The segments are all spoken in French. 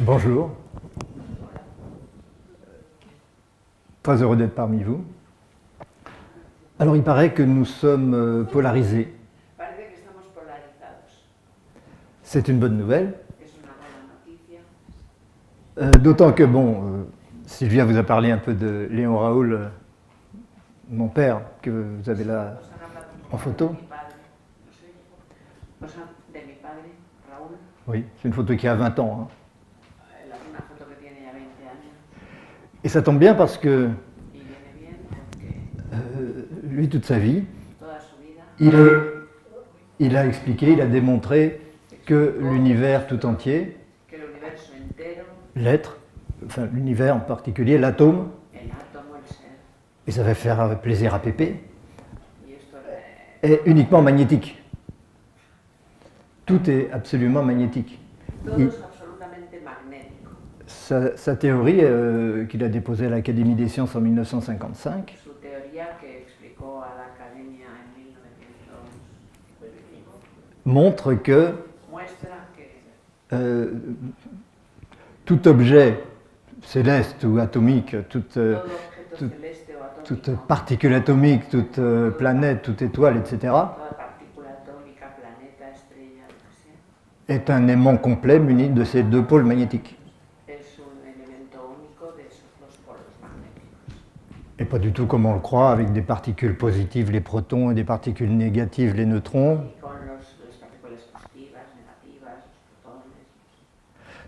Bonjour. Très heureux d'être parmi vous. Alors, il paraît que nous sommes polarisés. C'est une bonne nouvelle. D'autant que, Sylvia vous a parlé un peu de Léon Raoul, mon père, que vous avez là en photo. Oui, c'est une photo qui a 20 ans. Hein. Et ça tombe bien parce que lui, toute sa vie, il a expliqué, il a démontré que l'univers tout entier, l'être, enfin l'univers en particulier, l'atome, et ça va faire plaisir à Pépé, est uniquement magnétique. Tout est absolument magnétique. Sa théorie qu'il a déposée à l'Académie des sciences en 1955 montre que tout objet céleste ou atomique, toute particule atomique, toute planète, toute étoile, etc., est un aimant complet muni de ces deux pôles magnétiques. Et pas du tout comme on le croit, avec des particules positives, les protons, et des particules négatives, les neutrons.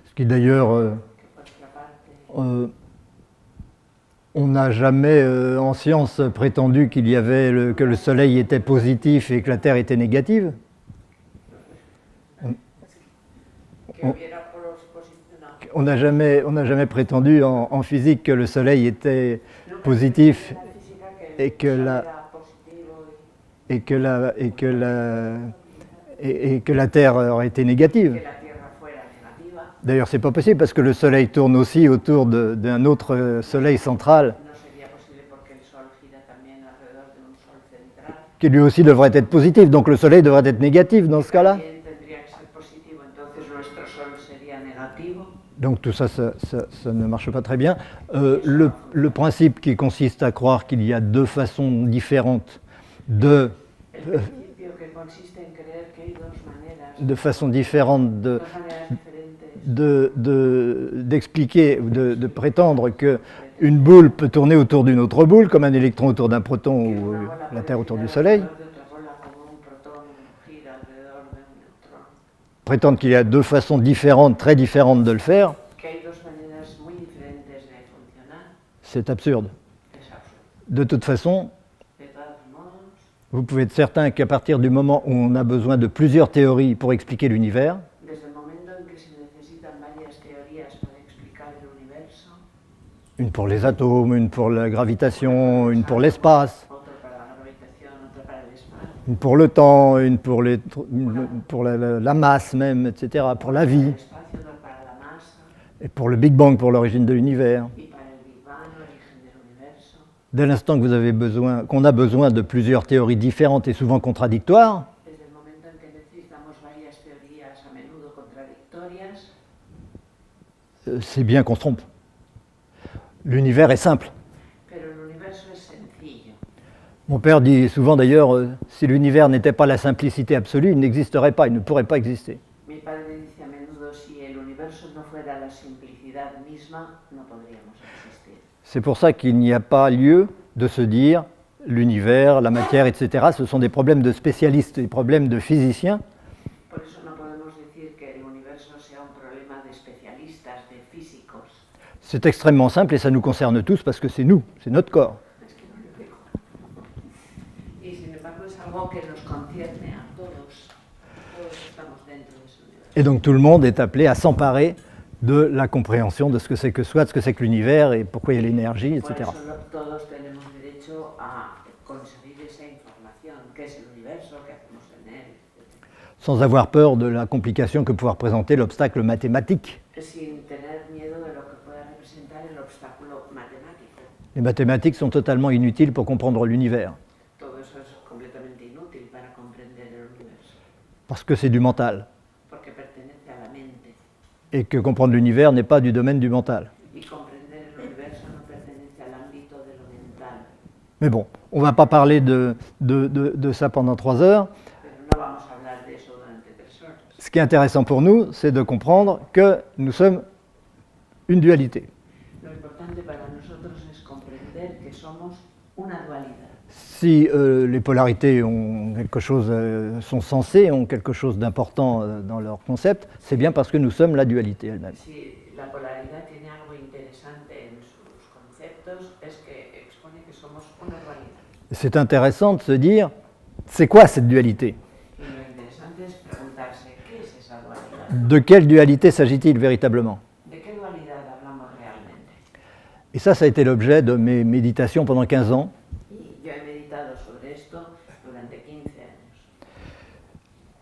Ce qui d'ailleurs, on n'a jamais en science prétendu qu'il y avait que le Soleil était positif et que la Terre était négative. On n'a jamais prétendu en physique que le Soleil était positif et que la Terre aurait été négative. D'ailleurs, c'est pas possible parce que le Soleil tourne aussi autour d'un autre Soleil central qui lui aussi devrait être positif. Donc le Soleil devrait être négatif dans ce cas-là. Donc tout ça, ça ne marche pas très bien. Le principe qui consiste à croire qu'il y a deux façons différentes d'expliquer ou de prétendre qu'une boule peut tourner autour d'une autre boule, comme un électron autour d'un proton ou la Terre autour du Soleil. Prétendre qu'il y a deux façons différentes, très différentes de le faire, c'est absurde. De toute façon, vous pouvez être certain qu'à partir du moment où on a besoin de plusieurs théories pour expliquer l'univers, une pour les atomes, une pour la gravitation, une pour l'espace, une pour le temps, une pour la masse même, etc., pour la vie, et pour le Big Bang, pour l'origine de l'univers. Dès l'instant qu'on a besoin de plusieurs théories différentes et souvent contradictoires, c'est bien qu'on se trompe. L'univers est simple. Mon père dit souvent d'ailleurs, si l'univers n'était pas la simplicité absolue, il n'existerait pas, il ne pourrait pas exister. C'est pour ça qu'il n'y a pas lieu de se dire l'univers, la matière, etc. Ce sont des problèmes de spécialistes, des problèmes de physiciens. C'est extrêmement simple et ça nous concerne tous parce que c'est nous, c'est notre corps. Et donc tout le monde est appelé à s'emparer de la compréhension de ce que c'est que soi, de ce que c'est que l'univers et pourquoi il y a l'énergie, etc. Sans avoir peur de la complication que peut représenter l'obstacle mathématique. Les mathématiques sont totalement inutiles pour comprendre l'univers. Parce que c'est du mental. Et que comprendre l'univers n'est pas du domaine du mental. Y comprender el universo no pertenece al ámbito de lo mental. Mais bon, on ne va pas parler de ça pendant 3 heures. Pero no vamos a hablar de eso durante 3 horas. Ce qui est intéressant pour nous, c'est de comprendre que nous sommes une dualité. Lo importante para nosotros es comprender que somos una dualidad. Si les polarités ont quelque chose, sont censées, ont quelque chose d'important dans leur concept, c'est bien parce que nous sommes la dualité elle-même. Si la polaridad tiene algo interesante en sus conceptos, es que expone que somos una dualidad. C'est intéressant de se dire, c'est quoi cette dualité? Y lo interesante es preguntarse, ¿qué es esa dualidad? De quelle dualité s'agit-il véritablement? ¿De qué dualidad hablamos realmente? Et ça a été l'objet de mes méditations pendant 15 ans. Y yo he meditado sobre esto durante 15 años.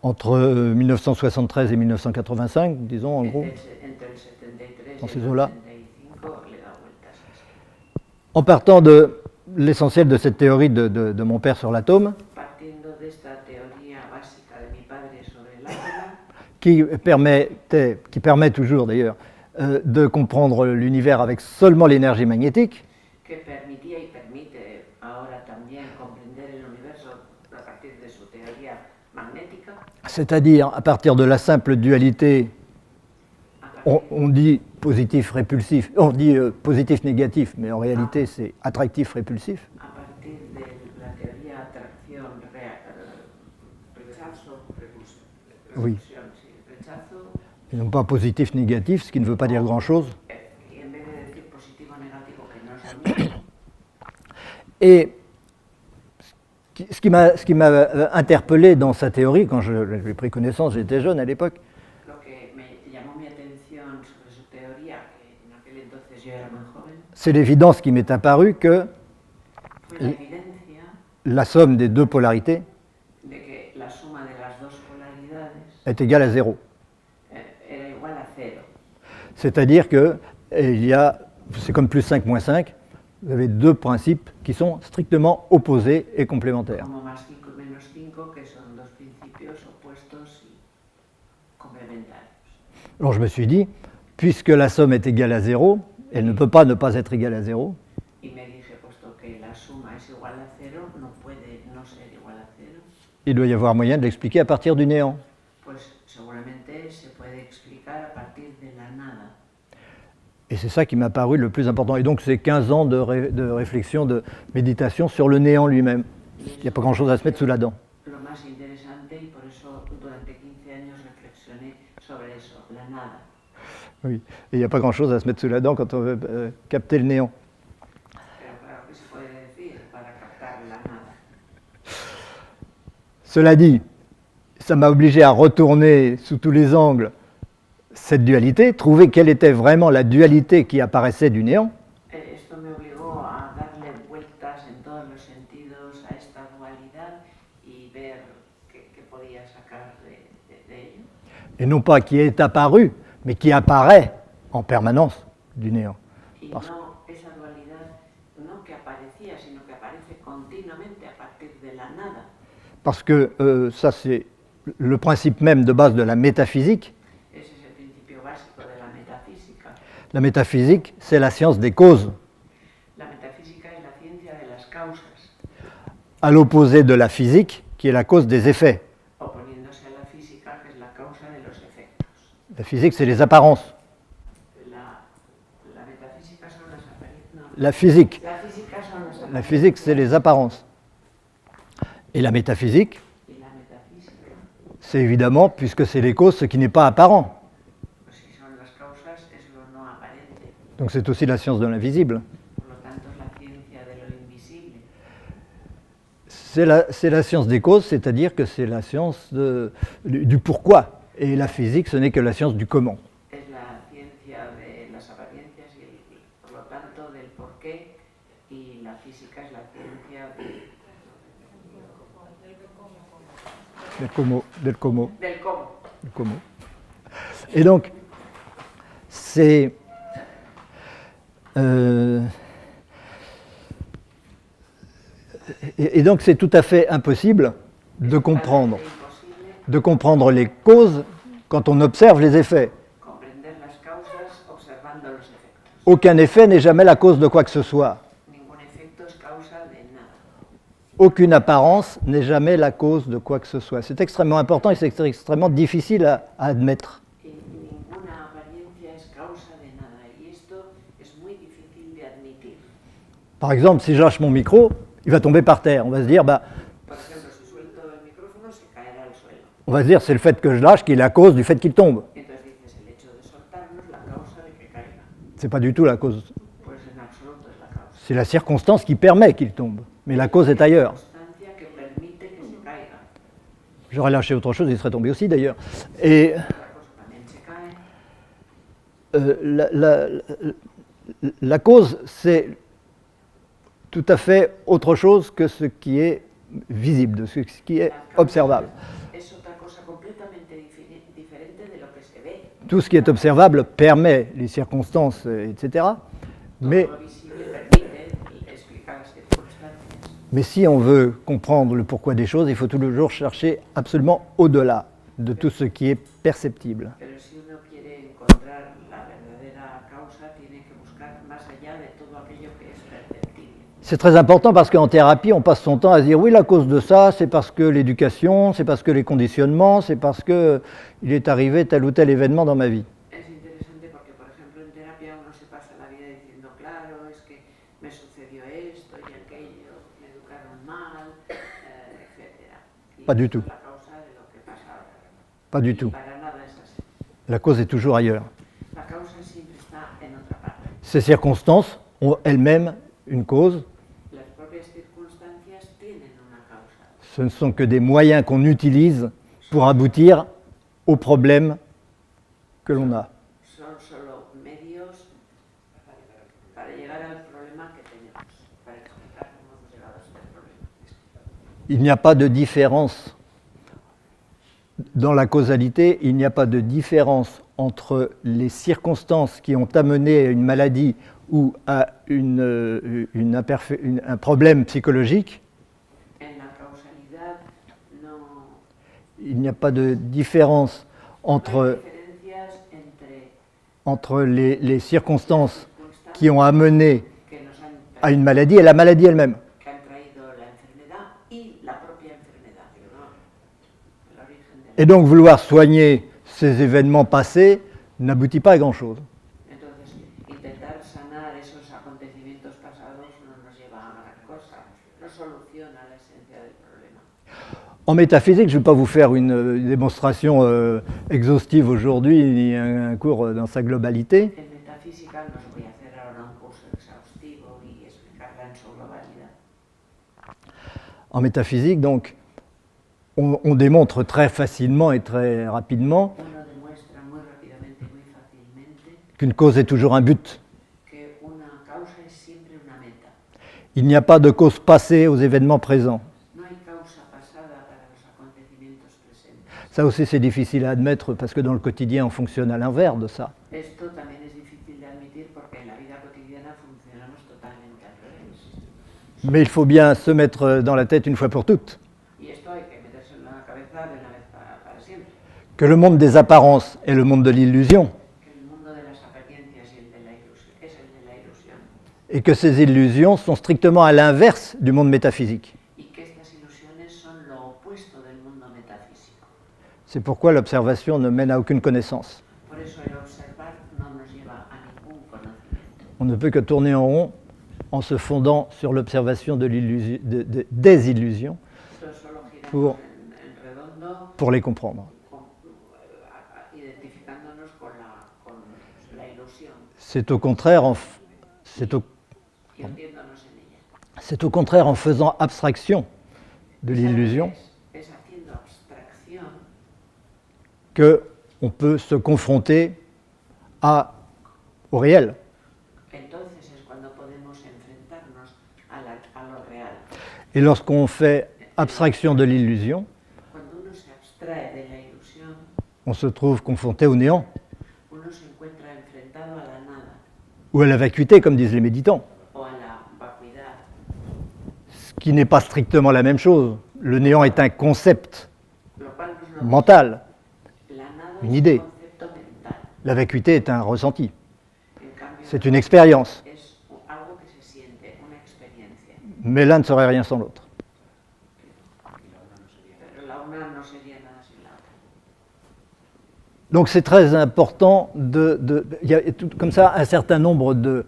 Entre 1973 et 1985, disons en gros. Entre el 73 Dans y ces el eaux-là. 85 le da vueltas a eso. En partant de l'essentiel de cette théorie de mon père sur l'atome, Partiendo de esta teoría básica de mi padre sobre el átomo, qui permet toujours d'ailleurs de comprendre l'univers avec seulement l'énergie magnétique, que permitía y permite ahora también comprender el universo a partir de su teoría magnética, c'est-à-dire à partir de la simple dualité, a partir, on dit positif-répulsif, on dit positif-négatif, mais en réalité c'est attractif-répulsif. a partir de la teoría atracción, rechazo, Oui. repulsión, sí, rechazo, Et non pas positif-négatif, ce qui ne veut pas dire grand-chose. y en vez de decir positivo o negativo, que no es lo mismo, Et ce qui m'a interpellé dans sa théorie, quand j'ai pris connaissance, j'étais jeune à l'époque, lo que me llamó mi atención sobre su teoría, que en aquel entonces yo era muy joven, c'est l'évidence qui m'est apparue que fue la evidencia la somme des deux polarités de que la suma de las dos polaridades est égale à 0. Era igual a 0. C'est-à-dire que c'est comme plus 5 moins 5, vous avez deux principes qui sont strictement opposés et complémentaires. Como más 5 y menos 5, que son dos principios opuestos y complementarios. Alors je me suis dit, puisque la somme est égale à 0, elle ne peut pas ne pas être égale à 0, Y me dije, puesto que la suma es igual a 0, no puede no ser igual a 0, il doit y avoir moyen de l'expliquer à partir du néant. pues seguramente se puede explicar a partir de la nada. Et c'est ça qui m'a paru le plus important. Et donc c'est 15 ans de réflexion, de méditation sur le néant lui-même. Il n'y a pas grand-chose à se mettre sous la dent. Lo más interesante, y por eso durante 15 años reflexioné sobre eso, la nada. Oui. Et il n'y a pas grand-chose à se mettre sous la dent quand on veut capter le néant. Pero claro, ¿qué se puede decir para captar la nada? Cela dit, ça m'a obligé à retourner sous tous les angles cette dualité, trouver quelle était vraiment la dualité qui apparaissait du néant. Esto me obligó a darle vueltas en todos los sentidos a esta dualidad y ver qué podía sacar de ello. Et non pas qui est apparu, mais qui apparaît en permanence du néant. Y Parce- no esa dualidad, no que aparecía, sino que aparece continuamente a partir de la nada. Parce que ça, c'est le principe même de base de la métaphysique. Ese es el principio básico de la metafísica. La métaphysique, c'est la science des causes, La metafísica es la ciencia de las causas, à l'opposé de la physique, qui est la cause des effets. oponiéndose a la física, que es la causa de los efectos. La physique, c'est les apparences. La metafísica son las apariencias. No. La physique, La física son las la apariencias. physique, c'est les apparences. Et la métaphysique, Y la metafísica, c'est évidemment, puisque c'est les causes, ce qui n'est pas apparent. pues si son las causas, es lo no aparente. Donc c'est aussi la science de l'invisible. Por lo tanto, es la ciencia de lo invisible. C'est la science des causes, c'est-à-dire que c'est la science du pourquoi. Et la physique, ce n'est que la science du comment. Es la ciencia de las apariencias y, por lo tanto, del porqué. Y la física es la ciencia Del comment. del cómo. Du comment. Et donc, c'est... et donc c'est tout à fait impossible de comprendre Es imposible les causes quand on observe les effets. comprender las Aucun effet n'est jamais la cause de quoi que ce soit. Ningún efecto es causa de nada. Aucune apparence n'est jamais la cause de quoi que ce soit. C'est extrêmement important et c'est extrêmement difficile à admettre. Y ninguna apariencia es causa de nada. Y esto es muy difícil de admitir. Par exemple, si je lâche mon micro, il va tomber par terre. On va se dire, Por ejemplo, si suelto el micrófono, se caerá al suelo. c'est le fait que je lâche qui est la cause du fait qu'il tombe. Entonces dices, el hecho de soltarnos la causa de que caiga. C'est pas du tout la cause. Pues en absoluto es la causa. C'est la circonstance qui permet qu'il tombe. Mais la cause est ailleurs. Circunstancia que permite que se caiga. J'aurais lâché autre chose, il serait tombé aussi d'ailleurs. Et Otra cosa también se cae. la cause, c'est tout à fait autre chose que ce qui est visible, de ce qui est La causa observable. es otra cosa completamente diferente de lo que se ve. Tout ce qui est observable permet les circonstances, etc. Mais, Todo lo visible permite explicar las circunstancias. mais si on veut comprendre le pourquoi des choses, il faut toujours chercher absolument au-delà de tout ce qui est perceptible. Pero si uno quiere encontrar la verdadera causa, tiene que buscar más allá de todo aquello que es perceptible. C'est très important parce qu'en thérapie, on passe son temps à se dire oui, la cause de ça, c'est parce que l'éducation, c'est parce que les conditionnements, c'est parce que il est arrivé tel ou tel événement dans ma vie. Es interesante porque, por ejemplo, en terapia uno se pasa la vida diciendo, claro, es que me sucedió esto y aquello, me educaron mal, etc. Y Pas du esto tout. es la causa de lo que pasa ahora. Pas du Y tout. para nada es así. La cause est toujours ailleurs. La causa siempre está en otra parte. Ces circonstances ont elles-mêmes une cause. Las propias circunstancias tienen una causa. Ce ne sont que des moyens qu'on utilise pour aboutir au problème que l'on a. Son solo medios para llegar al problema que tenemos, para explicar cómo hemos llegado a este problema. Il n'y a pas de différence dans la causalité, il n'y a pas de différence entre les circonstances qui ont amené à une maladie ou à un problème psychologique. En la causalidad no Il n'y a pas de différence hay entre, diferencias entre entre les circonstances qui ont amené que nos han, à une maladie et la maladie elle-même. que han traído la enfermedad y la propia enfermedad, ¿no? El origen de la. Et donc vouloir soigner ces événements passés n'aboutit pas à grand-chose. Entonces, intentar sanar esos acontecimientos pasados no nos lleva a gran cosa, no soluciona la esencia del problema. En métaphysique, je ne vais pas vous faire une démonstration exhaustive aujourd'hui, ni un cours dans sa globalité. En metafísica no os voy a hacer ahora un curso exhaustivo y explicarla en su globalidad. En métaphysique, donc, on démontre très facilement et très rapidement Uno demuestra muy rápidamente y muy fácilmente qu'une cause est toujours un but. que una causa es siempre una meta. Il n'y a pas de cause passée aux événements présents. No hay causa pasada para los acontecimientos presentes. Ça aussi, c'est difficile à admettre parce que dans le quotidien, on fonctionne à l'inverse de ça. Esto también es difícil de admitir porque en la vida cotidiana funcionamos totalmente al revés. Mais il faut bien se mettre dans la tête une fois pour toutes Y esto hay que meterse en la cabeza de una vez para siempre. que le monde des apparences est le monde de l'illusion Que el mundo de las apariencias y el de la ilusión es el de la ilusión. et que ces illusions sont strictement à l'inverse du monde métaphysique. Y que estas ilusiones son lo opuesto del mundo metafísico. C'est pourquoi l'observation ne mène à aucune connaissance. Por eso el observar no nos lleva a ningún conocimiento. On ne peut que tourner en rond en se fondant sur l'observation des illusions Nosotros solo giramos Pour- en redondo pour les comprendre. identificándonos con la ilusión C'est au contraire y hundiéndonos en ella. c'est au contraire en faisant abstraction de l'illusion Es haciendo abstracción qu'on peut se confronter au réel. entonces es cuando podemos enfrentarnos a lo real. Et lorsqu'on fait abstraction de l'illusion, Cuando uno se abstrae de la ilusión, on se trouve confronté au néant uno se encuentra enfrentado a la nada ou à la vacuité, comme disent les méditants, o a la vacuidad, ce qui n'est pas strictement la même chose. Le néant est un concept lo cual no es lo mismo. mental, La nada une es idée. un concepto mental. La vacuité est un ressenti. En cambio, C'est une expérience. Es algo que se siente, una experiencia. Mais l'un ne serait rien sans l'autre. Pero la una no sería nada sin la otra. Donc c'est très important il y a comme ça un certain nombre de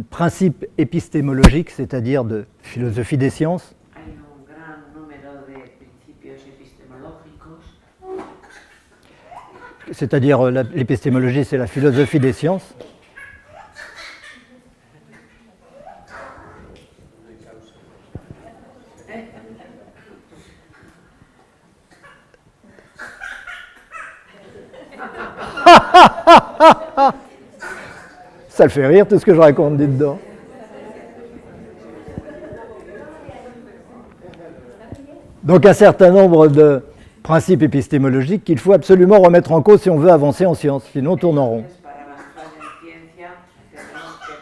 principes épistémologiques, c'est-à-dire de philosophie des sciences, Hay un gran número de principios epistemológicos, c'est-à-dire l'épistémologie, c'est la philosophie des sciences, ça le fait rire tout ce que je raconte dedans. Donc un certain nombre de principes épistémologiques qu'il faut absolument remettre en cause si on veut avancer en science, sinon on tourne en rond. entonces para avanzar en ciencia tenemos que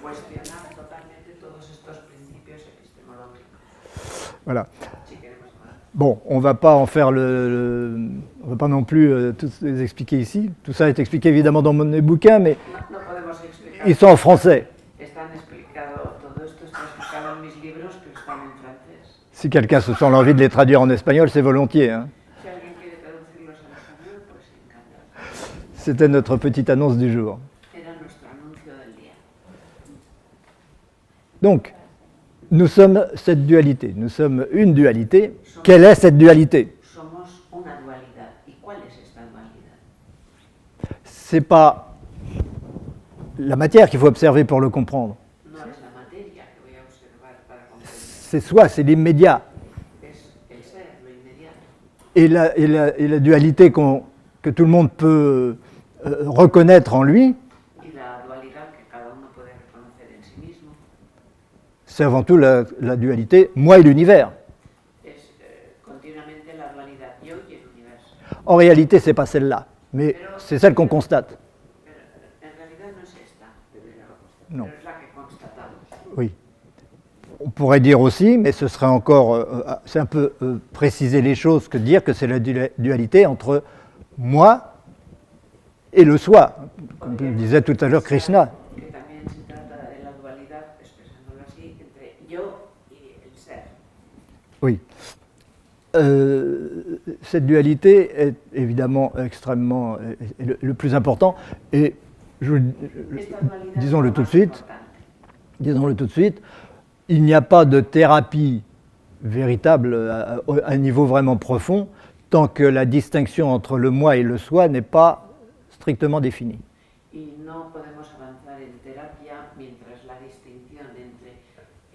cuestionar totalmente todos estos principios epistemológicos. Voilà. Si queremos avanzar. Bon, on ne va pas en faire on va pas non plus tous les expliquer ici. Tout ça est expliqué évidemment dans mes bouquins, mais No podemos explicar. ils sont en français. Están explicado, todo esto está explicado en mis libros que están en francés. Si quelqu'un se sent l'envie de les traduire en espagnol, c'est volontiers, hein. Si alguien quiere traducirlos en español, pues encantado. C'était notre petite annonce du jour. Era nuestro anuncio del día. Donc, nous sommes cette dualité. Nous sommes une dualité. Quelle est cette dualité? Somos una dualidad. ¿Y cuál es esta dualidad? C'est pas la matière qu'il faut observer pour le comprendre. No es la materia que voy a observar para comprender. C'est soi, c'est l'immédiat. Es el ser, lo inmediato. Et la dualité que tout le monde peut reconnaître en lui, Y la dualidad que cada uno puede reconocer en sí mismo c'est avant tout la dualité moi et l'univers. es continuamente la dualidad yo y el universo. En réalité, c'est pas celle-là, mais c'est celle qu'on constate. Pero en realidad no es esta, Non. pero es la que constatamos. Oui. On pourrait dire aussi, mais ce serait encore, c'est un peu préciser les choses que de dire que c'est la dualité entre moi et le soi, comme disait tout à l'heure Krishna. Que también se trata de la dualidad, expresándolo así, entre yo y el ser. Oui. Cette dualité est évidemment extrêmement le plus important et Esta dualidad es disons-le lo tout de más suite, importante. il n'y a pas de thérapie véritable à un niveau vraiment profond tant que la distinction entre le moi et le soi n'est pas strictement définie. Y no podemos avanzar en terapia mientras la distinción entre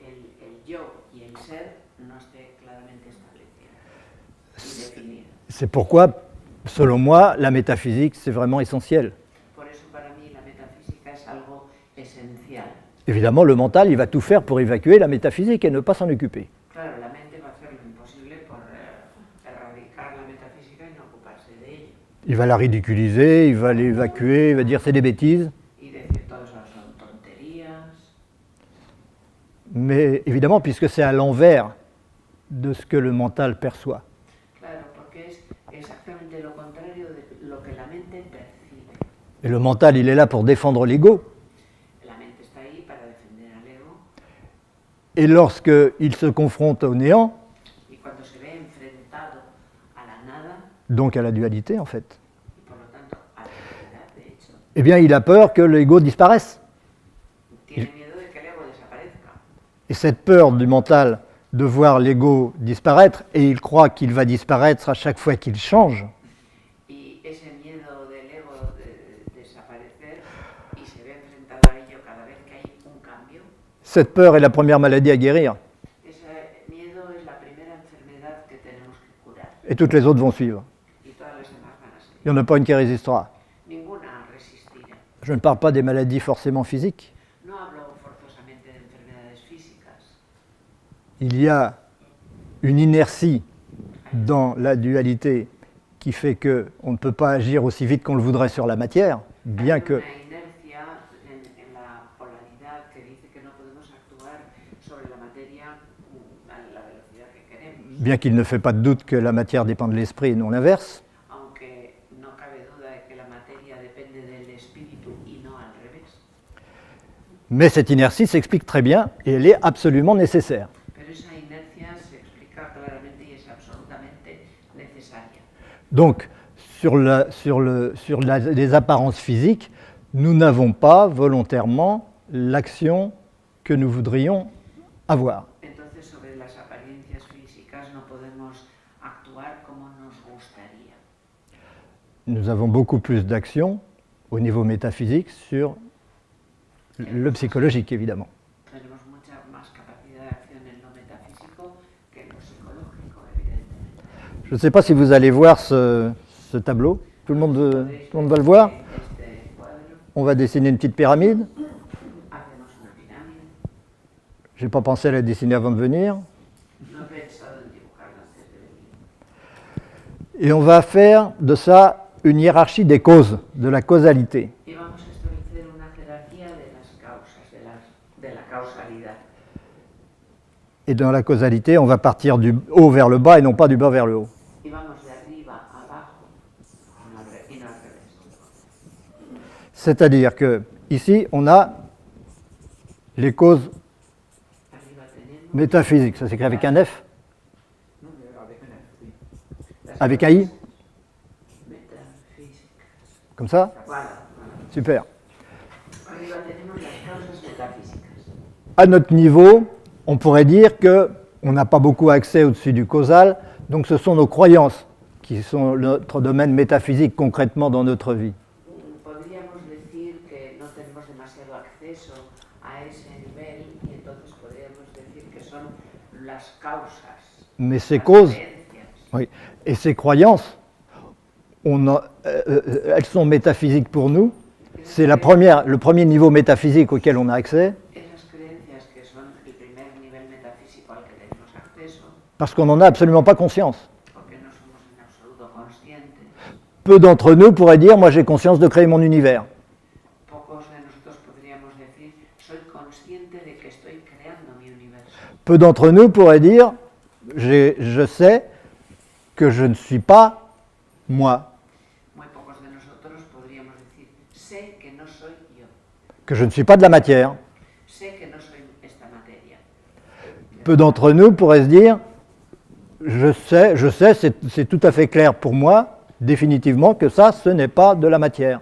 el yo y el ser no esté claramente establecida y definida. C'est pourquoi, selon moi, la métaphysique, c'est vraiment essentiel. Por eso para mí la metafísica es algo esencial. Évidemment, le mental, il va tout faire pour évacuer la métaphysique et ne pas s'en occuper. Claro, la mente va a hacer lo imposible por erradicar la metafísica y no ocuparse de ella. Il va la ridiculiser, il va l'évacuer, il va dire c'est des bêtises. Y decir todo eso son tonterías. Mais évidemment, puisque c'est à l'envers de ce que le mental perçoit. Claro, porque es exactamente lo contrario de lo que la mente percibe. Et le mental, il est là pour défendre l'ego. La mente está ahí para defender al ego. Et lorsqu'il se confronte au néant, Y cuando se ve enfrentado a la nada, donc à la dualité en fait, y por lo tanto a la realidad, de hecho, eh bien il a peur que l'ego disparaisse. tiene miedo de que el ego desaparezca. Et cette peur du mental de voir l'ego disparaître, et il croit qu'il va disparaître à chaque fois qu'il change, Y ese miedo del ego de desaparecer y se ve enfrentado a ello cada vez que hay un cambio, cette peur est la première maladie à guérir, ese miedo es la primera enfermedad que tenemos que curar. et toutes les autres vont suivre. Y todas las demás van a seguir. Il n'y en a pas une qui résistera. Ninguna resistirá. Je ne parle pas des maladies forcément physiques. No hablo forzosamente de enfermedades físicas. Il y a une inertie dans la dualité qui fait qu'on ne peut pas agir aussi vite qu'on le voudrait sur la matière, bien Hay que, una inercia en la polaridad que dice que no podemos actuar sobre la materia a la velocidad que queremos. bien qu'il ne fait pas de doute que la matière dépend de l'esprit et non l'inverse. Aunque no cabe duda de que la materia depende del espíritu y no al revés. Mais cette inertie s'explique très bien et elle est absolument nécessaire. Pero esa inercia se explica claramente y es absolutamente necesaria. Donc, sur les apparences physiques, nous n'avons pas volontairement l'action que nous voudrions avoir. Entonces, sobre las apariencias físicas no podemos actuar como nos gustaría. Nous avons beaucoup plus d'action au niveau métaphysique sur le psychologique, évidemment. Tenemos mucha más capacidad de acción en lo metafísico que en lo psicológico, evidentemente. Je ne sais pas si vous allez voir ce tableau. Tout le monde va le voir. Este cuadro On va dessiner une petite pyramide. hacemos una pirámide. Je n'ai pas pensé à la dessiner avant de venir. No he pensado en dibujarla antes de venir. Et on va faire de ça une hiérarchie des causes, de la causalité. Y vamos a establecer una jerarquía de las causas, de la causalidad. Et dans la causalité, on va partir du haut vers le bas et non pas du bas vers le haut. Y vamos de arriba a abajo y no al revés. C'est-à-dire que ici, on a les causes Arriba tenemos métaphysiques. Ça s'écrit avec un F, las avec un I, metafísicas. comme ça. Voilà. Super. Arriba tenemos las causas metafísicas. À notre niveau, on pourrait dire qu'on n'a pas beaucoup accès au-dessus du causal, donc ce sont nos croyances qui sont notre domaine métaphysique concrètement dans notre vie. Podríamos decir que no tenemos demasiado acceso a ese nivel y entonces podríamos decir que son las causas, Mais ces las causes, creencias. oui, et ces croyances, elles sont métaphysiques pour nous. C'est le premier niveau métaphysique auquel on a accès, Esas creencias que son el primer nivel metafísico al que tenemos acceso, parce qu'on n'en a absolument pas conscience. porque no somos en absoluto conscientes. Peu d'entre nous pourraient dire, moi j'ai conscience de créer mon univers. Pocos de nosotros podríamos decir, soy consciente de que estoy creando mi universo. Peu d'entre nous pourraient dire, je sais que je ne suis pas moi, Muy pocos de nosotros podríamos decir, sé que no soy yo, que je ne suis pas de la matière. sé que no soy esta materia. Peu d'entre nous pourraient se dire, je sais, c'est tout à fait clair pour moi, définitivement, que ça, ce n'est pas de la matière.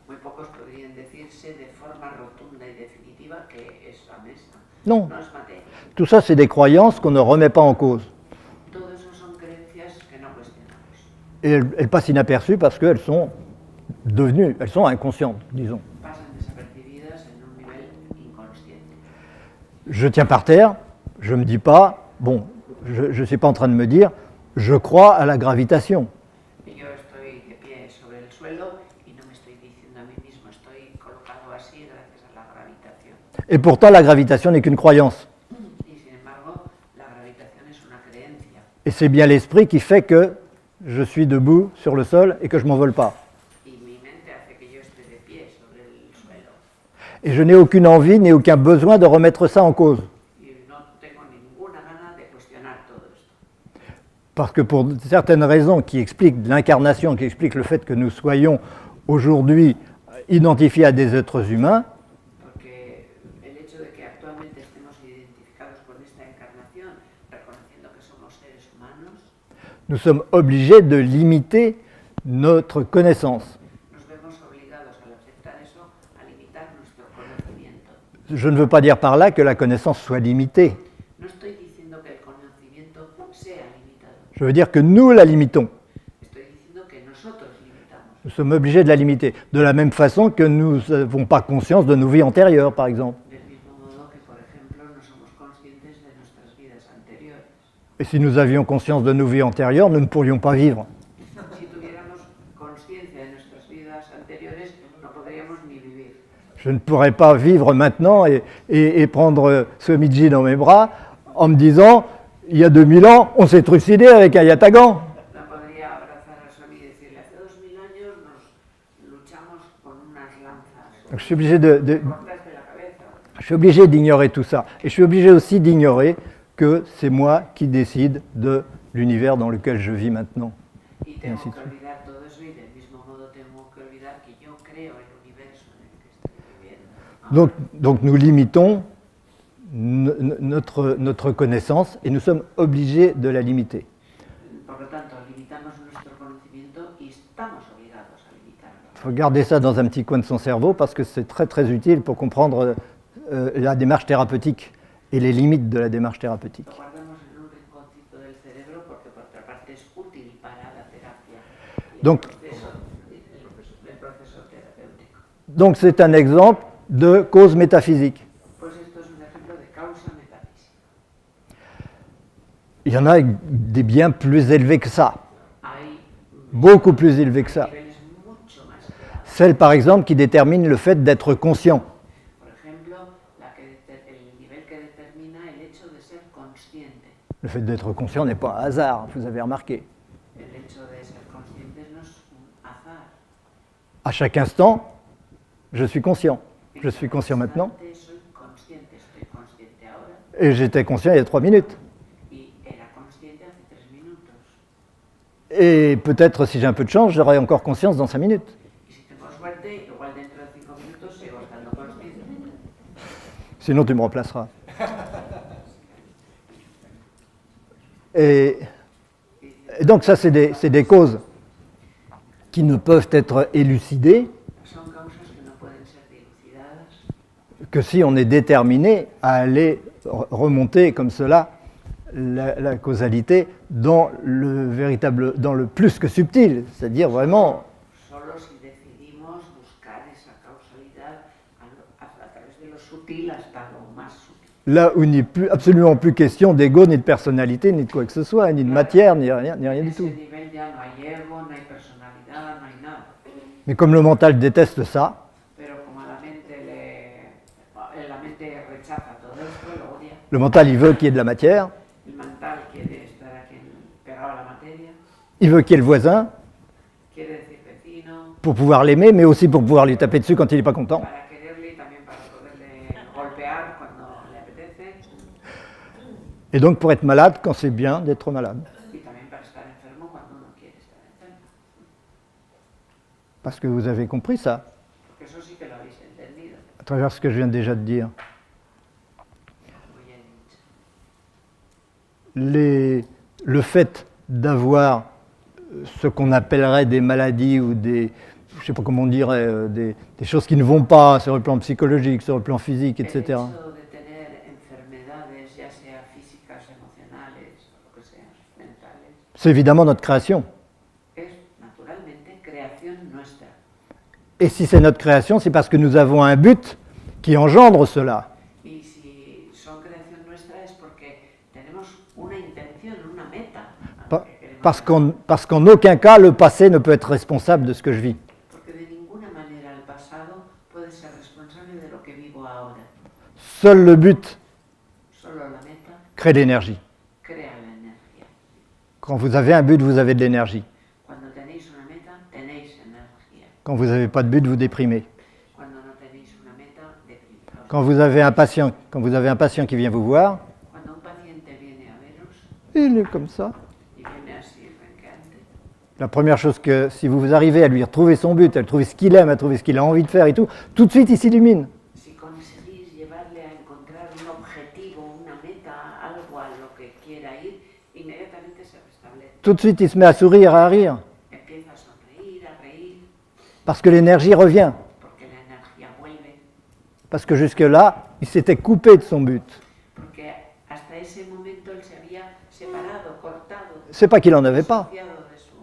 Muy pocos podrían decirse de forma rotunda y definitiva que esa mesa Non, no es materia. tout ça, c'est des croyances qu'on ne remet pas en cause. Todo eso son creencias que no cuestionamos. Et elles passent inaperçues parce qu'elles sont elles sont inconscientes, disons. Pasan desapercibidas en un nivel inconsciente. Je tiens par terre, je ne me dis pas, bon, je ne suis pas en train de me dire, je crois à la gravitation. Y yo estoy de pie sobre el suelo y no me estoy diciendo a mí mismo, estoy colocado así gracias a la gravitación. Et pourtant, la gravitation n'est qu'une croyance. Y sin embargo, la gravitación es una creencia. Et c'est bien l'esprit qui fait que je suis debout sur le sol et que je ne m'envole pas. Y mi mente hace que yo esté de pie sobre el suelo. Et je n'ai aucune envie ni aucun besoin de remettre ça en cause. Y no tengo ninguna gana de cuestionar todo esto. Parce que pour certaines raisons qui expliquent l'incarnation, qui expliquent le fait que nous soyons aujourd'hui identifiés à des êtres humains, Porque el hecho de que actualmente estemos identificados con esta encarnación, reconociendo que somos seres humanos, nous sommes obligés de limiter notre connaissance. nos vemos obligados al aceptar eso a limitar nuestro conocimiento. Je ne veux pas dire par là que la connaissance soit limitée. No estoy diciendo que el conocimiento sea limitado, Je veux dire que nous la limitons. estoy diciendo que nosotros limitamos. Nous sommes obligés de la limiter. De la même façon que nous n'avons pas conscience de nos vies antérieures, par exemple. Del mismo modo que, por ejemplo, no somos conscientes de nuestras vidas anteriores. Et si nous avions conscience de nos vies antérieures, nous ne pourrions pas vivre. Si tuviéramos conciencia de nuestras vidas anteriores, no podríamos ni vivir. Je ne pourrais pas vivre maintenant et prendre Swamiji dans mes bras en me disant, il y a 2000 ans, on s'est trucidé avec un yatagan. No podría abrazar a Swami y decirle, hace 2000 años nos luchamos con unas lanzas, Donc, je suis obligé de cortas de la cabeza. Je suis obligé d'ignorer tout ça. Et je suis obligé aussi d'ignorer que c'est moi qui décide de l'univers dans lequel je vis maintenant. Y tengo que olvidar todo eso y del mismo modo tengo que olvidar que yo creo el universo en el que estoy viviendo. Donc nous limitons notre connaissance et nous sommes obligés de la limiter. Por lo tanto, limitamos nuestro conocimiento y estamos obligados a limitarlo. Il faut garder ça dans un petit coin de son cerveau parce que c'est très très utile pour comprendre la démarche thérapeutique et les limites de la démarche thérapeutique. Lo guardamos en un rinconcito del cerebro porque por otra parte es útil para la terapia y Donc, el proceso terapéutico. Donc c'est un exemple de cause métaphysique. Pues esto es un ejemplo de causa metafísica. Il y en a des bien plus élevés que ça, Hay beaucoup plus élevés que ça. niveles mucho más elevados. Celle par exemple qui détermine le fait d'être conscient. Por ejemplo, el nivel que determina el hecho de ser consciente. Le fait d'être conscient n'est pas un hasard, vous avez remarqué. El hecho de ser consciente no es un azar. À chaque instant, je suis conscient. Je suis conscient maintenant Soy consciente, estoy consciente ahora et j'étais conscient il y a 3 minutes. y era consciente hace 3 minutos. Et peut-être si j'ai un peu de chance, j'aurai encore conscience dans 5 minutes. Y si tengo suerte, igual dentro de 5 minutos sigo estando consciente. Sinon tu me remplaceras. Et donc ça c'est des causes qui ne peuvent être élucidées Son causas que no pueden ser dilucidadas que si on est déterminé à aller remonter comme cela la causalité dans le plus que subtil, c'est-à-dire vraiment solo si decidimos buscar esa causalidad a través de lo sutil hasta lo más sutil. là où il n'est absolument plus question d'ego, ni de personnalité, ni de quoi que ce soit, ni de matière, ni rien En du ese tout. nivel ya no hay ego, no hay personalidad, no hay nada. Mais comme le mental déteste ça, Pero como la mente rechaza todo esto, lo odia. le mental il veut qu'il y ait de la matière, El mental quiere estar aquí pegado a la materia, il veut qu'il y ait le voisin quiere decir vecino, pour pouvoir l'aimer, mais aussi pour pouvoir lui taper dessus quand il n'est pas content. para quererle y también para poderle golpear cuando le apetece Et donc pour être malade quand c'est bien d'être malade. y también para estar enfermo cuando uno quiere estar enfermo. Parce que vous avez compris ça, Porque eso sí que lo habéis entendido, à travers ce que je viens déjà de dire. como ya he dicho. Le fait d'avoir ce qu'on appellerait des maladies ou des, je ne sais pas comment on dirait, des choses qui ne vont pas sur le plan psychologique, sur le plan physique, El etc. hecho de tener enfermedades, ya sea físicas, emocionales o lo que sea, mentales, C'est évidemment notre création. es naturalmente creación nuestra. Et si c'est notre création, c'est parce que nous avons un but qui engendre cela. Y si son creación nuestra es porque tenemos una intención, una meta. a lo Pa- que queremos llegar. Parce qu'en aucun cas, le passé ne peut être responsable de ce que je vis. Porque de ninguna manera el pasado puede ser responsable de lo que vivo ahora. Seul le but Solo la meta crée de l'énergie. crea la energía. Quand vous avez un but, vous avez de l'énergie. Cuando tenéis una meta, tenéis energía. Quand vous n'avez pas de but, vous déprimez. Cuando no tenéis una meta, deprimiros. Quand vous avez un patient qui vient vous voir, Cuando un paciente viene a veros il est comme ça. y viene así renqueante, La première chose que, si vous arrivez à lui retrouver son but, à lui trouver ce qu'il aime, à trouver ce qu'il a envie de faire et tout de suite il s'illumine. si conseguís llevarle a encontrar un objetivo, una meta, algo a lo que quiera ir, inmediatamente se restablece. Tout de suite il se met à sourire, à rire, Empieza a sonreír, a reír, parce que l'énergie revient. porque la energía vuelve, Parce que jusque-là, il s'était coupé de son but. porque hasta ese momento él se había separado, cortado, C'est pas qu'il en avait pas. disociado de su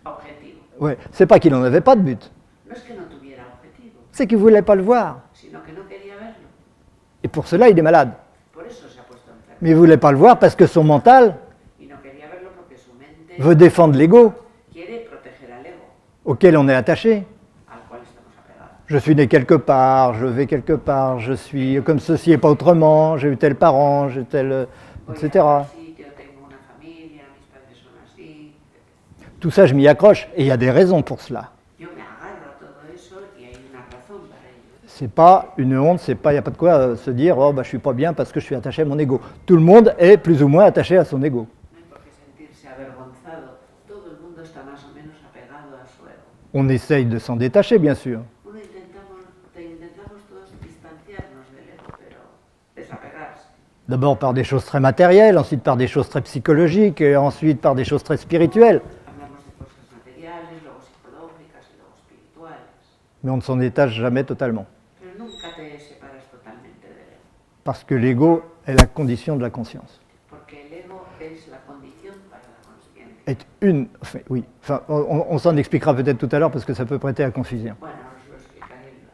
objetivo. Ouais, c'est pas qu'il en avait pas de but. No es que no tuviera objetivo, C'est qu'il voulait pas le voir. sino que no quería verlo. Et pour cela, il est malade. Por eso se ha puesto enfermo. Mais il voulait pas le voir parce que son mental Y no quería verlo porque su mente veut défendre l'ego quiere proteger al ego, auquel on est attaché. al cual estamos apegados. Je suis né quelque part, je vais quelque part, je suis comme ceci et pas autrement, j'ai eu tel parent, j'ai tel, Voy etc. a tal sitio, tengo una familia, mis padres son así. Tout ça, je m'y accroche et il y a des raisons pour cela. Yo me agarro a todo eso y hay una razón para ello. C'est pas une honte, c'est pas, il n'y a pas de quoi se dire oh bah je suis pas bien parce que je suis attaché à mon ego. Tout le monde est plus ou moins attaché à son ego. No hay por qué sentirse avergonzado. Todo el mundo está más o menos apegado a su ego. On essaye de s'en détacher bien sûr, Intentamos todos distanciarnos D'abord par des choses très matérielles, ensuite par des choses très psychologiques, et ensuite par des choses très spirituelles. Hablamos de cosas materiales, luego psicológicas y luego espirituales. Mais on ne s'en détache jamais totalement. Pero nunca te separas totalmente del ego. Parce que l'ego est la condition de la conscience. Porque el ego es la condición para la consciencia. Est une, enfin, oui, enfin, on s'en expliquera peut-être tout à l'heure parce que ça peut prêter à confusion. Bueno, os lo explicaré luego.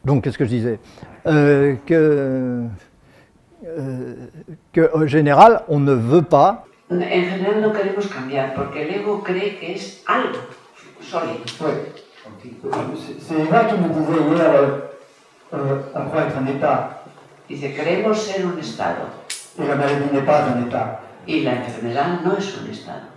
Donc, qu'est-ce que je disais qu'en général, on ne veut pas, En general no queremos cambiar porque el ego cree que es algo sólido. Oui. C'est Eva qui me disait hier, on croit être un état, Dice, creemos ser un estado et la maladie n'est pas un état. y la enfermedad no es un estado,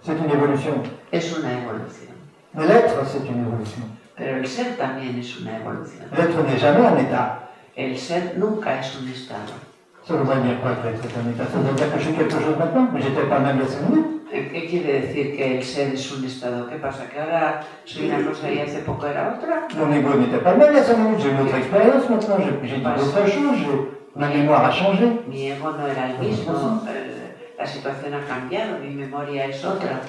C'est une évolution. es una evolución. Mais l'être, c'est une évolution. Pero el ser también es una evolución. L'être n'est jamais un état. El ser nunca es un estado. Ça veut dire quoi que l'être est un état? Ça veut dire que je suis quelque chose maintenant, mais j'étais pas même il y a 5 minutes. ¿Qué quiere decir que el ser es un estado? ¿Qué pasa? ¿Que ahora soy una cosa y hace poco era otra? Mon ego n'était pas le même il y a 5 minutes, j'ai une autre expérience maintenant, j'ai dit d'autres choses, ma mémoire a changé. Mi ego no era el mismo, la situación ha cambiado, mi memoria es otra.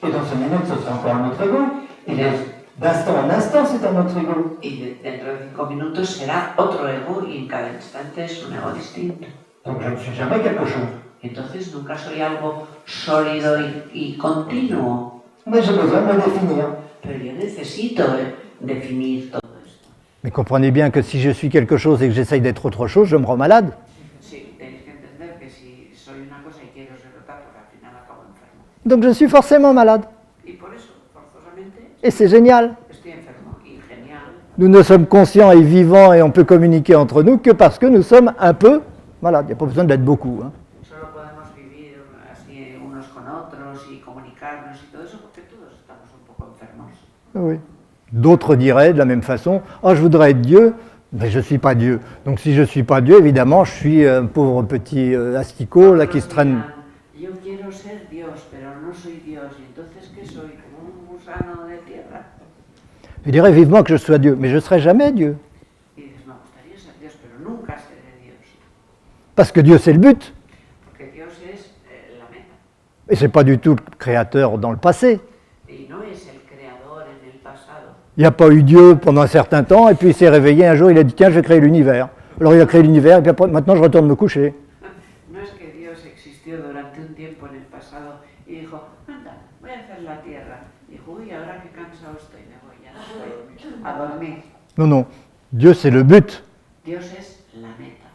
Et dans 5 minutes, ce sera encore un autre ego. Et d'instant en instant, c'est un autre ego. Y dentro de 5 minutos será otro ego y en cada instante es un ego distinto. Donc je ne suis jamais quelque chose. Entonces nunca soy algo sólido y continuo. Mais j'ai besoin de me définir. Pero yo necesito definir todo esto. mais comprenez bien que si je suis quelque chose et que j'essaye d'être autre chose, je me rends malade. Sí, tenéis que entender que si soy una cosa y quiero ser otra, pues al final acabo enfermo. Donc je suis forcément malade. Y por eso, forzosamente, Et c'est génial. estoy enfermo. Y genial. Nous ne sommes conscients et vivants et on peut communiquer entre nous que parce que nous sommes un peu malades. Il n'y a pas besoin d'être beaucoup. Hein. Solo podemos vivir así unos con otros y comunicarnos y todo eso porque todos estamos un poco enfermos. Oui. D'autres diraient de la même façon, « Oh, je voudrais être Dieu, mais je ne suis pas Dieu. » Donc si je ne suis pas Dieu, évidemment, je suis un pauvre petit asticot là, qui se traîne. Yo quiero ser Dios, pero no soy Dios. ¿Y entonces qué soy? ¿Como un gusano de tierra? Je dirais vivement que je sois Dieu, mais je ne serai jamais Dieu. Y dices, me gustaría ser Dios, pero nunca seré Dios. Parce que Dieu, c'est le but. Porque Dios es la meta. Et ce n'est pas du tout le créateur dans le passé. Y no es el creador en el pasado. Il n'y a pas eu Dieu pendant un certain temps, et puis il s'est réveillé un jour, il a dit, tiens, je vais créer l'univers. Alors il a créé l'univers, et puis après, maintenant je retourne me coucher. No es que Dios existió durante un tiempo en el pasado y dijo, anda, voy a hacer la tierra. Dijo, uy, ahora qué cansado estoy, me voy ya a dormir. Non, non. Dieu, c'est le but. Dios es la meta.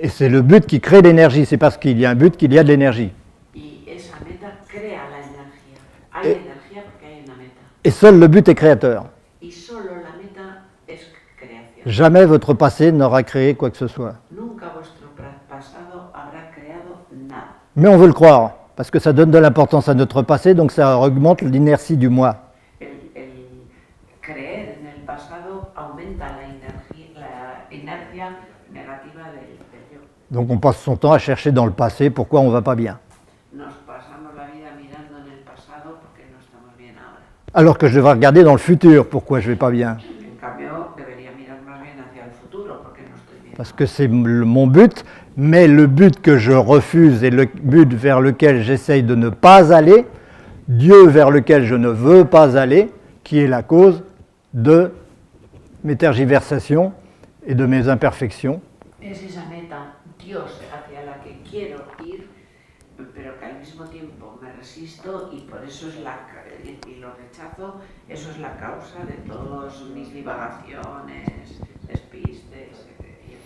Et c'est le but qui crée l'énergie. C'est parce qu'il y a un but qu'il y a de l'énergie. Y esa meta crea la energía. Hay energía porque hay una meta. Et seul le but est créateur. Y solo la meta es creación. Jamais votre passé n'aura créé quoi que ce soit. Nunca vuestro pasado habrá creado nada. Mais on veut le croire, parce que ça donne de l'importance à notre passé, donc ça augmente l'inertie du moi. El creer en el pasado aumenta la inercia negativa del yo. Donc on passe son temps à chercher dans le passé pourquoi on ne va pas bien. Nos pasamos la vida mirando en el pasado porque no estamos bien ahora. Alors que je devrais regarder dans le futur pourquoi je ne vais pas bien. En cambio, debería mirar más bien hacia el futuro porque no estoy bien. Parce que c'est mon but, mais le but que je refuse et le but vers lequel j'essaye de ne pas aller, Dieu vers lequel je ne veux pas aller, qui est la cause de mes tergiversations et de mes imperfections. Es esa meta, Dios, hacia la que quiero ir, pero que al mismo tiempo me resisto y por eso es y lo rechazo, eso es la causa de todas mis divagaciones, despistes, etc.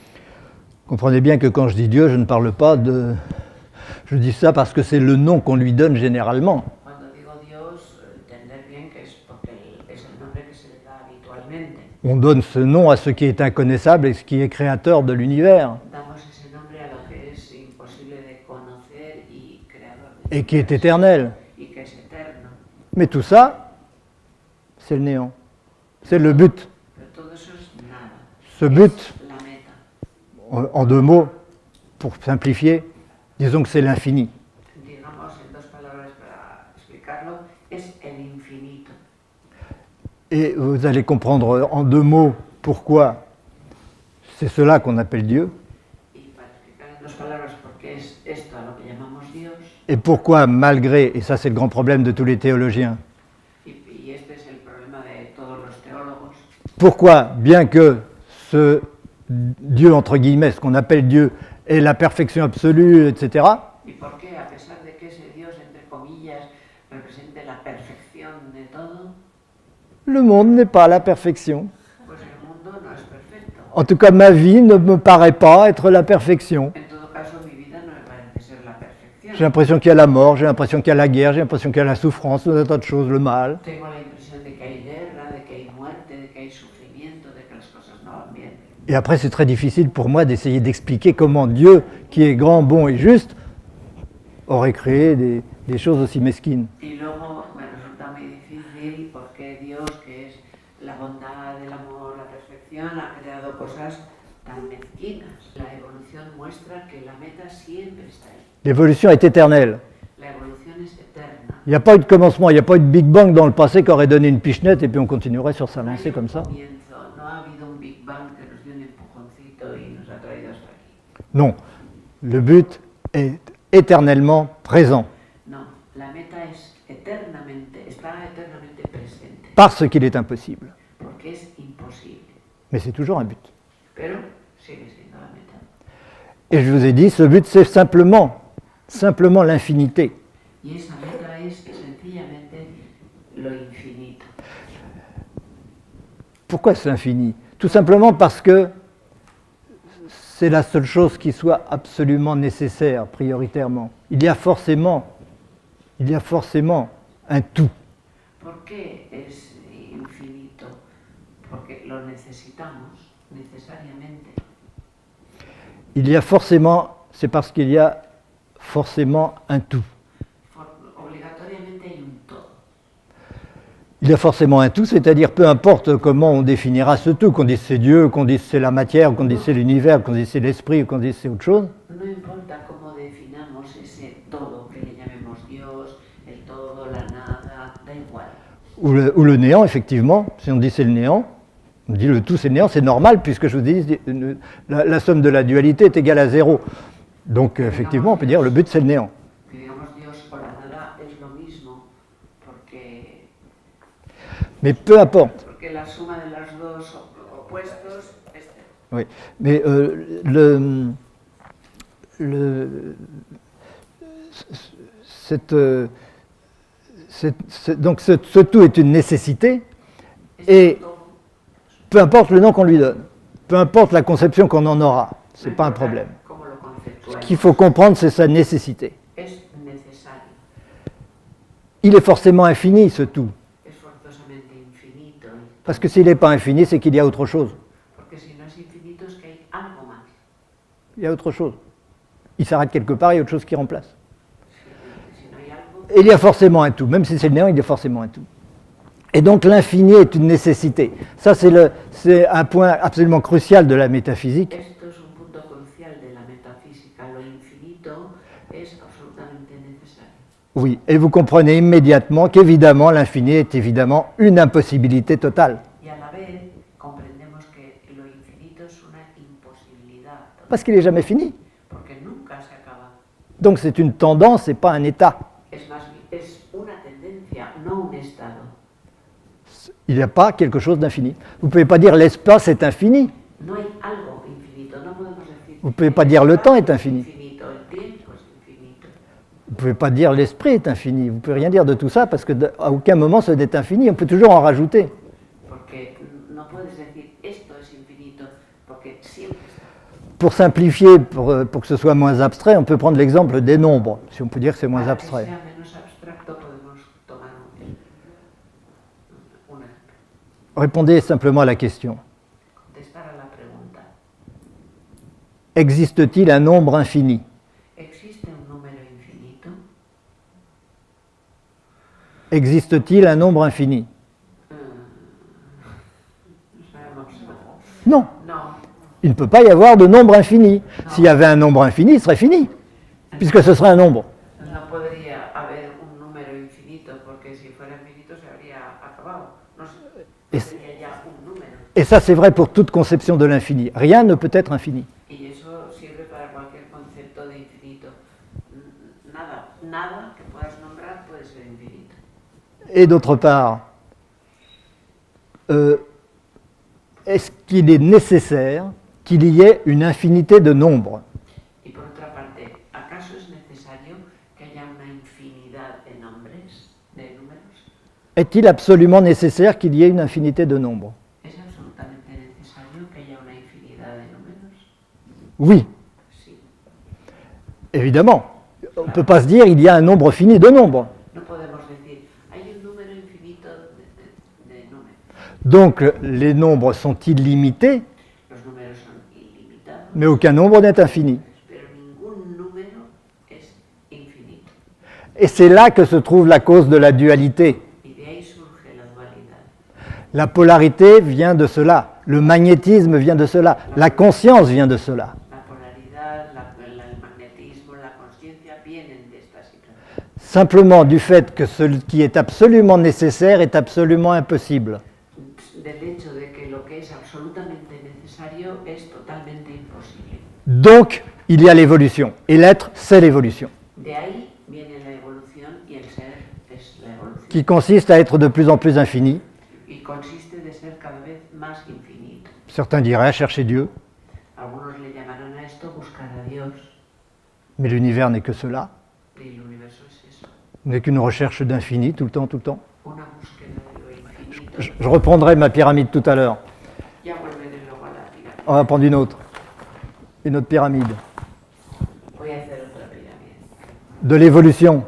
Comprenez bien que quand je dis Dieu, je ne parle pas de... Je dis ça parce que c'est le nom qu'on lui donne généralement. Cuando digo Dios, entender bien que es porque es el nombre que se le da habitualmente. On donne ce nom à ce qui est inconnaissable et ce qui est créateur de l'univers, Damos ese nombre a lo que es imposible de conocer y creador de et qui est éternel. y que es eterno. Mais tout ça, c'est le néant. C'est le but. Pero todo eso es nada. Ce but, Es la meta. en deux mots, pour simplifier, disons que c'est l'infini. Digamos en dos palabras para explicarlo, es el infinito. Et vous allez comprendre en deux mots pourquoi c'est cela qu'on appelle Dieu. Y para dos palabras, porque es esto a lo que llamamos Dios. Et pourquoi, malgré, et ça c'est le grand problème de tous les théologiens, Y este es el problema de todos los teólogos. pourquoi, bien que ce Dieu, entre guillemets, ce qu'on appelle Dieu, est la perfection absolue, etc., Y por qué, a pesar de que ese Dios, entre comillas, represente la perfección de todo, le monde n'est pas la perfection. pues el mundo no es perfecto. En tout cas, ma vie ne me paraît pas être la perfection. En todo caso, mi vida no me parece ser la perfección. J'ai l'impression qu'il y a la mort, j'ai l'impression qu'il y a la guerre, j'ai l'impression qu'il y a la souffrance, tout un tas de choses, le mal. Tengo la impresión de que hay guerra, de que hay muerte, de que hay sufrimiento, de que las cosas no van bien. Et après, c'est très difficile pour moi d'essayer d'expliquer comment Dieu, qui est grand, bon et juste, aurait créé des choses aussi mesquines. Y luego me resulta muy difícil porque Dios, que es la bondad, el amor, la perfección, ha creado cosas tan mezquinas. La evolución muestra que la meta siempre está ahí. L'évolution est éternelle. La evolución es eterna. Il n'y a pas eu de commencement, il n'y a pas eu de Big Bang dans le passé qui aurait donné une pichenette et puis on continuerait sur sa No hay lancée un comme ça. comienzo, no ha habido un Big Bang que nos dio un empujoncito y nos ha traído hasta aquí. Non, le but est éternellement présent, No, la meta es está eternamente presente, parce qu'il est impossible. porque es imposible, Mais c'est toujours un but. pero sigue siendo la meta. Et je vous ai dit, ce but c'est simplement l'infinité. Y esa meta es sencillamente lo infinito. Pourquoi c'est infini? Tout simplement parce que c'est la seule chose qui soit absolument nécessaire, prioritairement. Il y a forcément un tout. ¿Por qué es infinito? Porque lo necesitamos necesariamente. Il y a forcément, c'est parce qu'il y a forcément un tout. Obligatoriamente hay un todo. Il y a forcément un tout, c'est-à-dire peu importe comment on définira ce tout, qu'on dise c'est Dieu, qu'on dise c'est la matière, qu'on dise c'est l'univers, qu'on dise c'est l'esprit, qu'on dise c'est autre chose. No importa cómo definamos ese todo, que le llamemos Dios, el todo, la nada, da igual. Ou le néant, effectivement. Si on dit c'est le néant, on dit le tout c'est le néant, c'est normal, puisque je vous dis, la somme de la dualité est égale à zéro. Donc effectivement, on peut dire le but c'est le néant. Que digamos Dios o la nada es lo mismo, porque Mais peu importe. la suma de los dos opuestos es cero. Oui, mais donc ce tout est une nécessité, et peu importe le nom qu'on lui donne, peu importe la conception qu'on en aura, ce n'est pas un problème. Como lo Ce conceptual. qu'il faut comprendre, c'est sa nécessité. Es necesario, Il est forcément infini, ce tout. es forzosamente infinito, Parce que s'il n'est pas infini, c'est qu'il y a autre chose. porque si no es infinito es que hay algo más. Il y a autre chose. Il s'arrête quelque part, il y a autre chose qui remplace. Si no hay algo, Et il y a forcément un tout. Même si c'est le néant, il y a forcément un tout. Et donc l'infini est une nécessité. Ça, c'est un point absolument crucial de la métaphysique. esto es un punto crucial de la metafísica. Lo infinito es absolutamente necesario. Oui, et vous comprenez immédiatement qu'évidemment, l'infini est évidemment une impossibilité totale. Y a la vez comprendemos que lo infinito es una imposibilidad, Parce qu'il n'est jamais fini. porque nunca se acaba. Donc c'est une tendance et pas un état. Es más, es una tendencia, no un estado. Il n'y a pas quelque chose d'infini. Vous ne pouvez pas dire l'espace est infini. No hay algo infinito, no podemos decir. Vous ne pouvez pas dire le temps est infini. Infinito, el tiempo es infinito. Vous ne pouvez pas dire l'esprit est infini. Vous ne pouvez rien dire de tout ça parce qu'à aucun moment ce n'est infini. On peut toujours en rajouter. Porque no puedes decir esto es infinito, porque siempre está. Pour simplifier, pour que ce soit moins abstrait, on peut prendre l'exemple des nombres, si on peut dire que c'est moins Para que abstrait. sea menos abstracto podemos tomar un ejemplo. Répondez simplement à la question. Contestar a la pregunta. Existe-t-il un nombre infini? ¿Existe un número infinito? Existe-t-il un nombre infini? No sabemos. Non. No, Il ne peut pas y avoir de nombre infini. S'il y avait un nombre infini, il serait fini, puisque ce serait un nombre. no podría haber un número infinito, porque si fuera infinito se habría acabado. No sería ya un número. Et ça, c'est vrai pour toute conception de l'infini. Rien ne peut être infini. Y eso siempre sirve para cualquier concepto de infinito. Nada que puedas nombrar puede ser infinito. Et d'autre part, est-ce qu'il est nécessaire qu'il y ait une infinité de nombres? Y por otra parte, ¿acaso es necesario que haya una infinidad de nombres, de números? Est-il absolument nécessaire qu'il y ait une infinité de nombres? ¿Es absolutamente necesario que haya una infinidad de números? Oui, Sí. évidemment. On ne peut pas se dire il y a un nombre fini de nombres. No podemos decir, hay un número infinito de números. Donc les nombres sont illimités, Los números son ilimitados, mais aucun nombre n'est infini. pero ningún número es infinito. Et c'est là que se trouve la cause de la dualité. Y de ahí surge la dualidad. La polarité vient de cela, le magnétisme vient de cela, la conscience vient de cela. La polaridad, el magnetismo, la conciencia vienen de esta situación. Simplement du fait que ce qui est absolument nécessaire est absolument impossible. Del hecho de que lo que es absolutamente necesario es totalmente imposible. Donc il y a l'évolution, et l'être c'est l'évolution, De ahí viene la evolución y el ser es la evolución. qui consiste à être de plus en plus infini. Y consiste de ser cada vez más infinito. Certains diraient chercher Dieu, Algunos le llamarán a esto buscar a Dios. mais l'univers n'est que cela, Y el universo es eso, n'est qu'une recherche d'infini tout le temps, tout le temps. una búsqueda de lo infinito. Je reprendrai ma pyramide tout à l'heure. Ya volveré luego a la pirámide. On va prendre une autre pyramide Voy a hacer otra pirámide de l'évolution.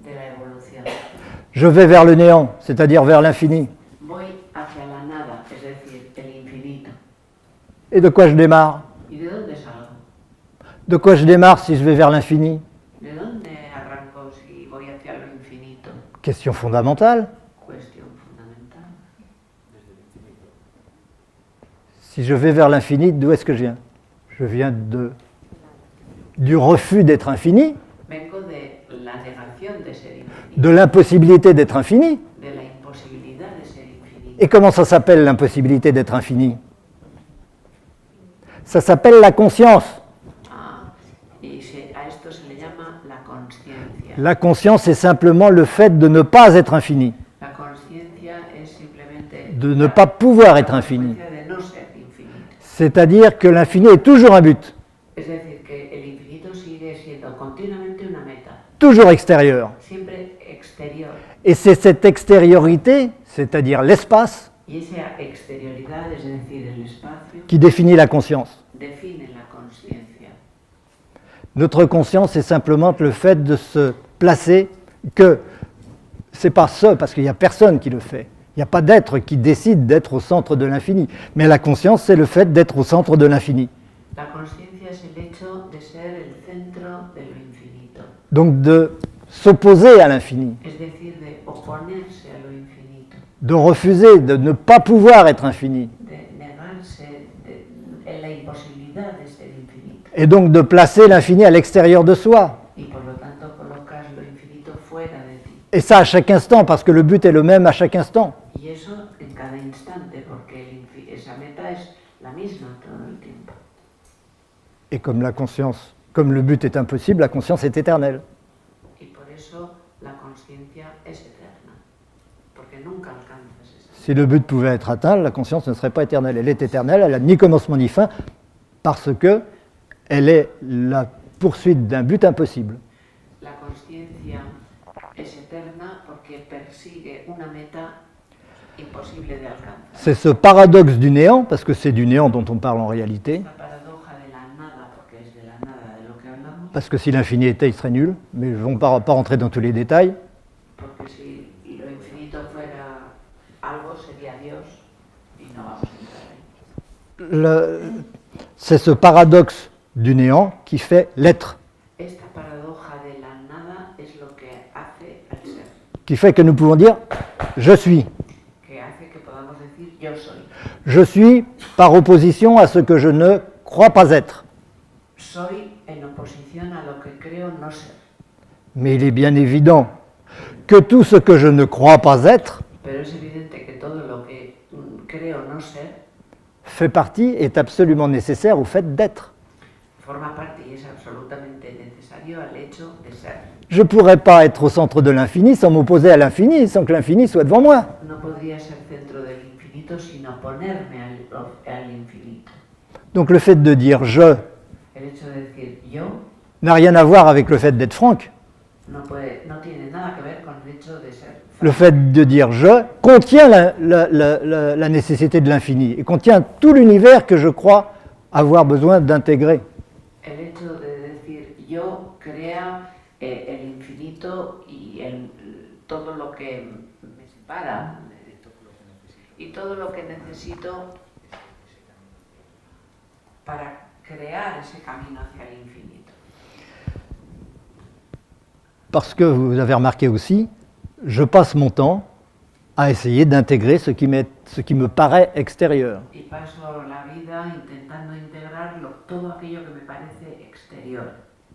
de la evolución. Je vais vers le néant, c'est-à-dire vers l'infini. Voy hacia la nada, es decir, el infinito. Et de quoi je démarre? ¿Y de dónde salgo? De quoi je démarre si je vais vers l'infini? ¿De dónde arranco si voy hacia lo infinito? Question fondamentale. Cuestión fundamental. Si je vais vers l'infini, d'où est-ce que je viens? Je viens du refus d'être infini, Vengo de la negación de ser infinito, de l'impossibilité d'être infini. de la imposibilidad de ser infinito. Et comment ça s'appelle l'impossibilité d'être infini? Ça s'appelle la conscience. A esto se le llama la conciencia. La conscience est simplement le fait de ne pas être infini, La conciencia es simplemente de ne pas pouvoir être infini. consecuencia de no ser infinito. C'est-à-dire que l'infini est toujours un but, Es decir, que el infinito sigue siendo continuamente una meta, toujours extérieur. siempre exterior. Et c'est cette extériorité, c'est-à-dire l'espace, Y esa exterioridad, es decir, el espacio, qui définit la conscience. define la conciencia. Notre conscience est simplement le fait de se placer que c'est pas ça, parce qu'il n'y a personne qui le fait. Il n'y a pas d'être qui décide d'être au centre de l'infini. Mais la conscience, c'est le fait d'être au centre de l'infini. La conciencia es el hecho de ser el centro de lo infinito, Donc de s'opposer à l'infini, es decir, de oponerse a lo infinito, de refuser, de ne pas pouvoir être infini. de negarse en la imposibilidad de ser infinito. Et donc de placer l'infini à l'extérieur de soi. Y por lo tanto colocas lo infinito fuera de ti. Et ça à chaque instant, parce que le but est le même à chaque instant. Y eso en cada instante, porque esa meta es la misma todo el tiempo. Et comme la conscience, comme le but est impossible, la conscience est éternelle. Y por eso la conciencia es eterna, porque nunca alcanzas esa. Si le but pouvait être atteint, la conscience ne serait pas éternelle. Elle est éternelle, elle n'a ni commencement ni fin, parce que elle est la poursuite d'un but impossible. La conciencia es eterna porque persigue una meta imposible de alcanzar. C'est ce paradoxe du néant, parce que c'est du néant dont on parle en réalité, La paradoja de la nada, porque es de la nada de lo que hablamos, parce que si l'infini était, il serait nul, mais je ne vais pas rentrer dans tous les détails. porque si lo infinito fuera algo sería Dios y no vamos a entrar ahí. C'est ce paradoxe du néant qui fait l'être, Esta paradoja de la nada es lo que hace al ser, qui fait que nous pouvons dire « je suis ». que hace que podamos decir yo soy. Je suis par opposition à ce que je ne crois pas être. Soy en oposición a lo que creo no ser. Mais il est bien évident que tout ce que je ne crois pas être Pero es evidente que todo lo que creo no ser fait partie, est absolument nécessaire au fait d'être. forma parte y es absolutamente necesario al hecho de ser. Je ne pourrais pas être au centre de l'infini sans m'opposer à l'infini, sans que l'infini soit devant moi. No podría ser centro del infinito sin oponerme al infinito. Donc le fait de dire je El hecho de decir yo n'a rien à voir avec le fait d'être Franck. no tiene nada que ver con el hecho de ser. Le fait de dire je contient la nécessité de l'infini et contient tout l'univers que je crois avoir besoin d'intégrer. El hecho de decir yo crea el infinito y todo lo que me separa y todo lo que necesito para crear ese camino hacia el infinito. Parce que vous avez remarqué aussi, je passe mon temps à essayer d'intégrer ce qui me paraît extérieur. Y paso la vida intentando integrar todo aquello que me parece exterior,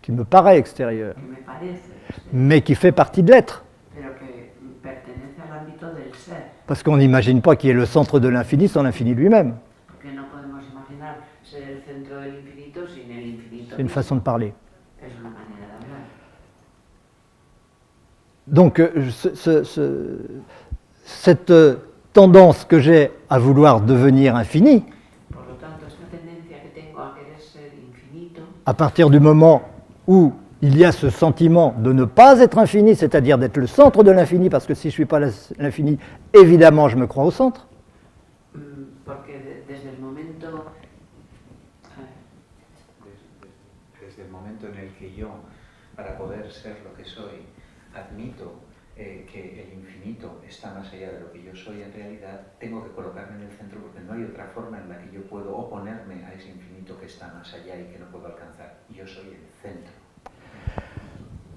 Qui me paraît extérieur, que me parece exterior, mais qui fait partie de l'être. pero que pertenece al ámbito del ser, Parce qu'on n'imagine pas qu'il y ait le centre de l'infini sans l'infini lui-même. porque no podemos imaginar ser el centro del infinito sin el infinito. C'est une façon de parler. Es una manera de hablar. Donc cette tendance que j'ai à vouloir devenir infini, Por lo tanto, esta tendencia que tengo a querer ser infinito, à partir du moment où il y a ce sentiment de ne pas être infini, c'est-à-dire d'être le centre de l'infini, parce que si je ne suis pas l'infini, évidemment je me crois au centre. porque desde el momento Desde el momento en el que yo, para poder ser lo que soy, admito que el infinito está más allá de lo que yo soy en realidad, tengo que colocarme en el centro porque no hay otra forma en la que yo puedo oponerme a ese infinito que está más allá y que no puedo alcanzar. Yo soy el centro.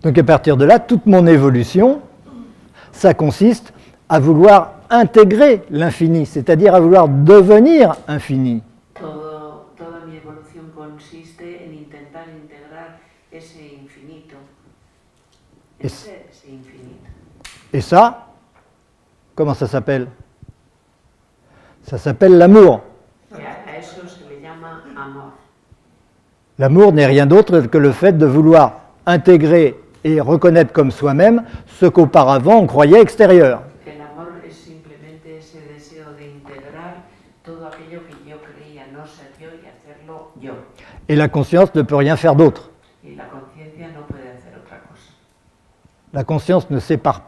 Donc à partir de là, toute mon évolution, ça consiste à vouloir intégrer l'infini, c'est-à-dire à vouloir devenir infini. toda mi evolución consiste en intentar integrar ese infinito, en ser ese infinito. Et ça, comment ça s'appelle? Ça s'appelle l'amour. Y a eso se le llama amor. L'amour n'est rien d'autre que le fait de vouloir intégrer et reconnaître comme soi-même ce qu'auparavant on croyait extérieur. El amor es simplemente ese deseo de integrar todo aquello que yo creía no ser yo y hacerlo yo. Et la conscience ne peut rien faire d'autre. Y la conciencia no puede hacer otra cosa. La conscience ne sépare,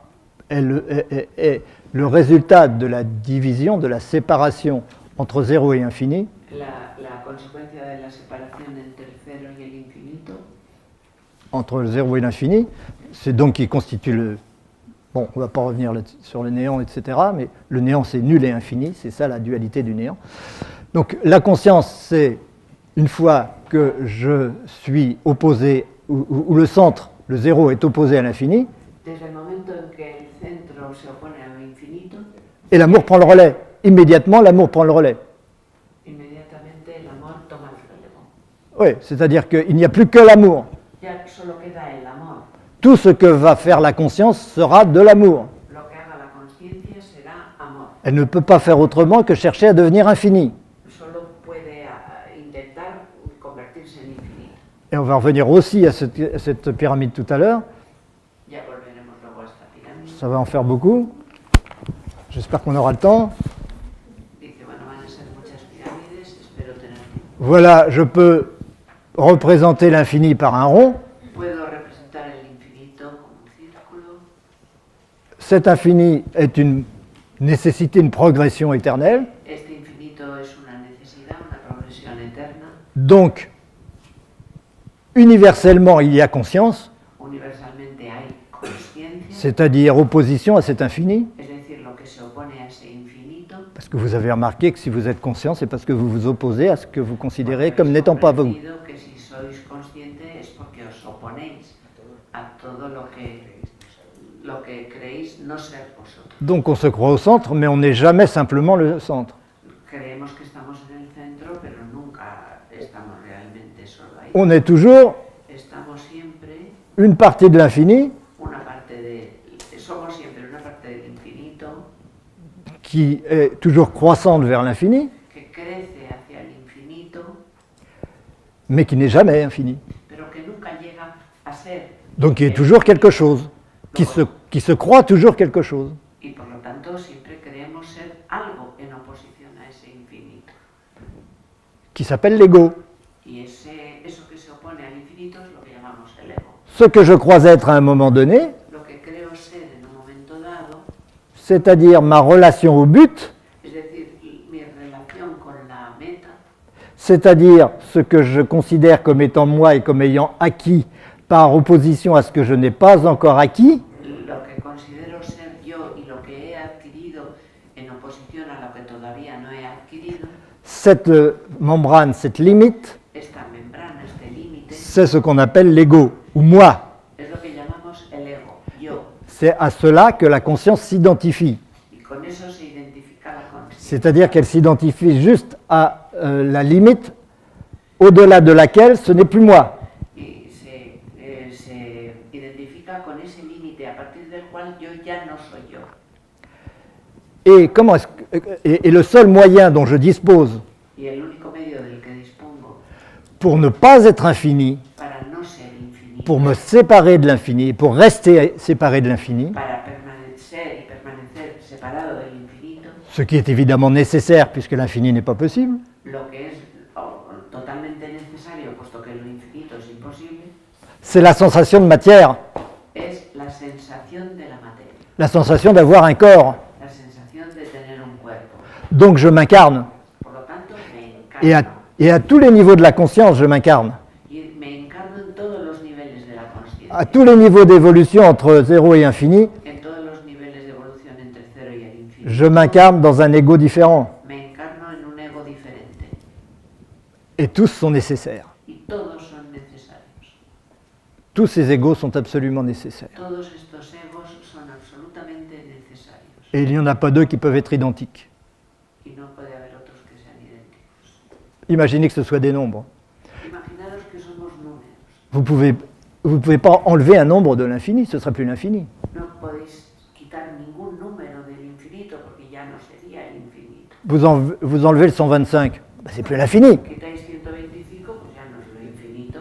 est le résultat de la division, de la séparation entre zéro et infini, La consecuencia de la separación entre el cero y el infinito, entre le zéro et l'infini, c'est donc qui constitue le... Bon, on ne va pas revenir sur le néant, etc., mais le néant c'est nul et infini, c'est ça la dualité du néant. Donc la conscience c'est une fois que je suis opposé, ou le centre, le zéro est opposé à l'infini, desde el momento en que el centro se opone al infinito, et l'amour prend le relais. Immédiatement, l'amour prend le relais. inmediatamente el amor toma el relevo. Oui, c'est-à-dire qu'il n'y a plus que l'amour. Ya solo queda el amor. Tout ce que va faire la conscience sera de l'amour. Lo que haga la conciencia será amor. Elle ne peut pas faire autrement que chercher à devenir infinie. Solo puede intentar convertirse en infinito. Et on va revenir aussi à cette pyramide tout à l'heure. Ya volveremos luego a esta pirámide. Ça va en faire beaucoup. J'espère qu'on aura le temps. Dice, bueno, van a ser muchas pirámides, espero tener tiempo. Voilà, je peux représenter l'infini par un rond. Puedo representar el infinito como un círculo. Cet infini est une nécessité, une progression éternelle. Este infinito es una necesidad, una progresión eterna. Donc, universellement, il y a conscience, Universalmente hay conciencia, c'est-à-dire opposition à cet infini. es decir, lo que se opone a ese infinito. Parce que vous avez remarqué que si vous êtes conscient, c'est parce que vous vous opposez à ce que vous considérez comme n'étant pas vous. Que si sois consciente es porque os oponéis a todo lo que creéis no ser vosotros. Donc on se croit au centre, mais on n'est jamais simplement le centre. Creemos que estamos en el centro, pero nunca estamos realmente solo ahí. On est toujours Estamos siempre une partie de l'infini somos siempre una parte del infinito qui est toujours croissante vers l'infini, que crece hacia el infinito mais qui n'est jamais infini. pero que nunca llega a ser. Donc il est toujours quelque chose, qui se croit toujours quelque chose. Y por lo tanto siempre creemos ser algo en oposición a ese infinito. Qui s'appelle l'ego. Y eso que se opone al infinito es lo que llamamos el ego. Ce que je crois être à un moment donné, Lo que creo ser en un momento dado, c'est-à-dire ma relation au but, es decir, mi relación con la meta, c'est-à-dire ce que je considère comme étant moi et comme ayant acquis par opposition à ce que je n'ai pas encore acquis, lo que considero ser yo y lo que he adquirido en oposición a lo que todavía no he adquirido, cette membrane, cette limite, esta membrana, este límite, c'est ce qu'on appelle l'ego, ou moi. es lo que llamamos el ego, yo. C'est à cela que la conscience s'identifie. Y con eso se identifica la conciencia. C'est-à-dire qu'elle s'identifie juste à la limite au-delà de laquelle ce n'est plus moi. Y se identifica con ese límite a partir del cual yo ya no soy yo. Et, et le seul moyen dont je dispose Y el único medio del que dispongo pour ne pas être infini, para no ser infinito, pour me séparer de l'infini, pour rester séparé de l'infini, para permanecer separado del infinito, ce qui est évidemment nécessaire puisque l'infini n'est pas possible, lo que es totalmente necesario, puesto que lo infinito es imposible, c'est la sensation de matière, es la sensación de la materia, la sensation d'avoir un corps. la sensación de tener un cuerpo. Donc je m'incarne. Por lo tanto, me Et encarno. et à tous les niveaux de la conscience, je m'incarne. Y me encarno en todos los niveles de la conciencia, À tous les niveaux d'évolution entre 0 et infini, en todos los niveles de evolución entre el cero y el infinito. je m'incarne dans un ego différent. Me encarno en un ego diferente. Et tous sont nécessaires. Y todos son necesarios. Tous ces égos sont absolument nécessaires. Todos estos egos son absolutamente necesarios. Et il n'y en a pas deux qui peuvent être identiques. Y no puede haber otros que sean idénticos. Imaginez que ce soit des nombres. Imaginaros que somos números. Vous pouvez pas enlever un nombre de l'infini, ce serait plus l'infini. No podéis quitar ningún número del infinito porque ya no sería el infinito. Vous enlevez le 125, ben, c'est plus l'infini. Quitáis 125, pues ya no es lo infinito.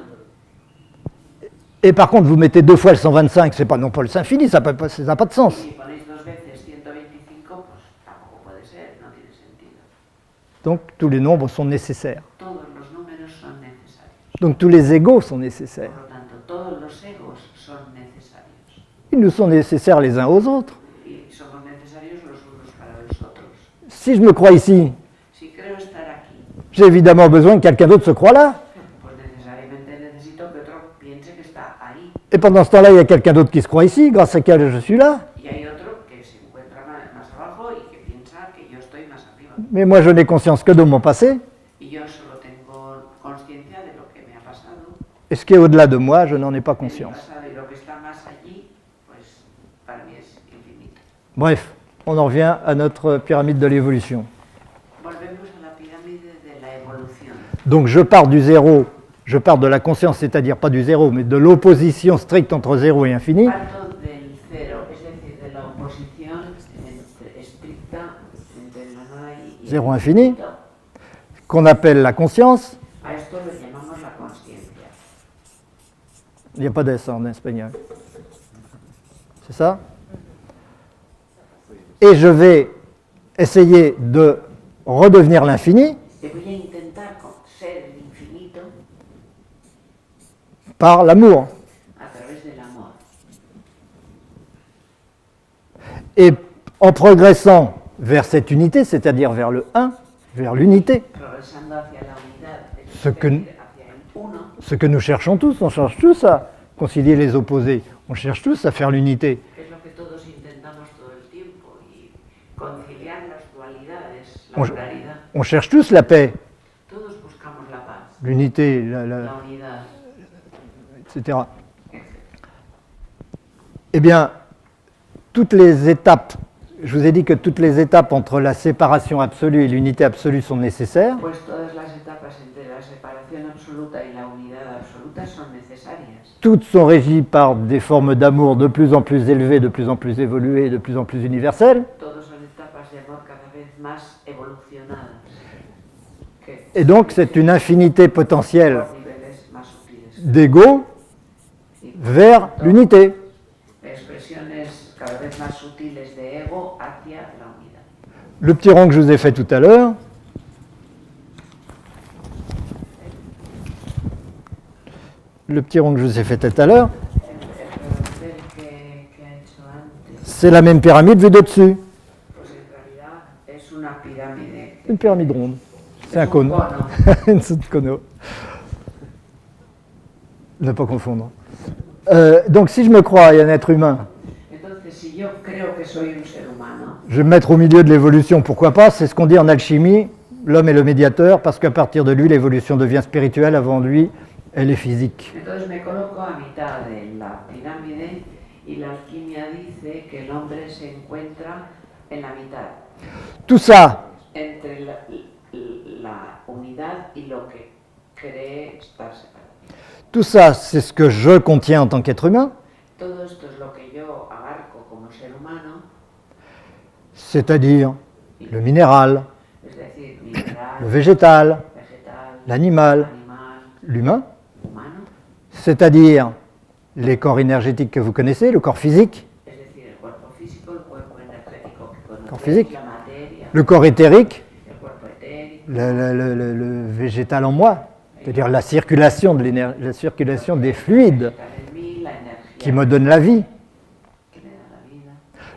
Et par contre, vous mettez deux fois le 125, c'est pas non pas l'infini, ça n'a pas de Y sens. si ponéis dos veces 125, pues tampoco puede ser, no tiene sentido. Donc tous les nombres sont nécessaires. Todos los números son necesarios. Donc tous les égos sont nécessaires. Por lo tanto, todos los egos son necesarios. Ils nous sont nécessaires les uns aux autres. Y somos necesarios los unos para los otros. Si je me crois ici, Si creo estar aquí, j'ai évidemment besoin que quelqu'un d'autre se croie là. pues necesariamente necesito que otro piense que está ahí. Et pendant ce temps-là, il y a quelqu'un d'autre qui se croit ici, grâce à qui je suis là. Y hay otro que se encuentra más abajo y que piensa que yo estoy más arriba. Mais moi, je n'ai conscience que de mon passé. Y yo solo tengo conciencia de lo que me ha pasado. Et ce qui est au-delà de moi, je n'en ai pas De mi conscience. pasado, y lo que está más allí, pues para mí es infinito. Bref, on en revient à notre pyramide de l'évolution. Volvemos a la pirámide de la evolución. Donc je pars du zéro, je pars de la conscience, c'est-à-dire pas du zéro, mais de l'opposition stricte entre zéro et infini. Parto del cero, es decir, de la oposición estricta entre la nada y Zéro el infini. infinito. Qu'on appelle la conscience. A esto lo llamamos la conciencia. Il n'y a pas d'S en espagnol. C'est ça? Et je vais essayer de redevenir l'infini Y voy a intentar ser el infinito par l'amour. a través del amor. Et en progressant vers cette unité, c'est-à-dire vers le 1, vers l'unité, Progresando hacia la unidad, es Ce que- decir, hacia el uno, ce que nous cherchons tous, on cherche tous à concilier les opposés, on cherche tous à faire l'unité. que es lo que todos intentamos todo el tiempo, y conciliar las dualidades, la On- pluralidad. On cherche tous la paix, Todos buscamos la paz, l'unité, la unidad, etc. Eh bien, toutes les étapes, je vous ai dit que toutes les étapes entre la séparation absolue et l'unité absolue sont nécessaires. pues todas las etapas entre la separación absoluta y la unidad absoluta son necesarias. Toutes sont régies par des formes d'amour de plus en plus élevées, de plus en plus évoluées, de plus en plus universelles. Todos son etapas de amor cada vez más evolucionadas. Que Et donc, c'est une infinité potentielle por niveles d'ego y vers l'unité. expresiones cada vez más sutiles de ego hacia la unidad. Le petit rond que je vous ai fait tout à l'heure, le petit rond que je vous ai fait tout à l'heure, El que ha hecho antes, c'est la même pyramide vue de dessus. pues en realidad es una pirámide. Une pyramide ronde. C'est un un cône. cono. Une sorte de cono. Ne pas confondre. Donc si je me crois un être humain, Entonces, si yo creo que soy un ser humano, je vais me mettre au milieu de l'évolution, pourquoi pas? C'est ce qu'on dit en alchimie, l'homme est le médiateur, parce qu'à partir de lui, l'évolution devient spirituelle, avant lui, elle est physique. entonces me coloco a mitad de la pirámide y la alquimia dice que el hombre se encuentra en la mitad, Tout ça, entre la unidad y lo que cree estar separado. tout ça, c'est ce que je contiens en tant qu'être humain, Todo esto es lo que yo abarco como ser humano, c'est-à-dire le minéral, es decir, mineral, le végétal, vegetal, l'animal, animal, l'humain, humano, c'est-à-dire les corps énergétiques que vous connaissez, le corps physique, es decir, el cuerpo físico, el cuerpo energético que Corps conocemos, physique. la materia, le corps éthérique, el cuerpo etérico, le végétal en moi, c'est-à-dire la circulation, la circulation des fluides vegetal en mí, la energía qui me donne la vie, que me da la vida,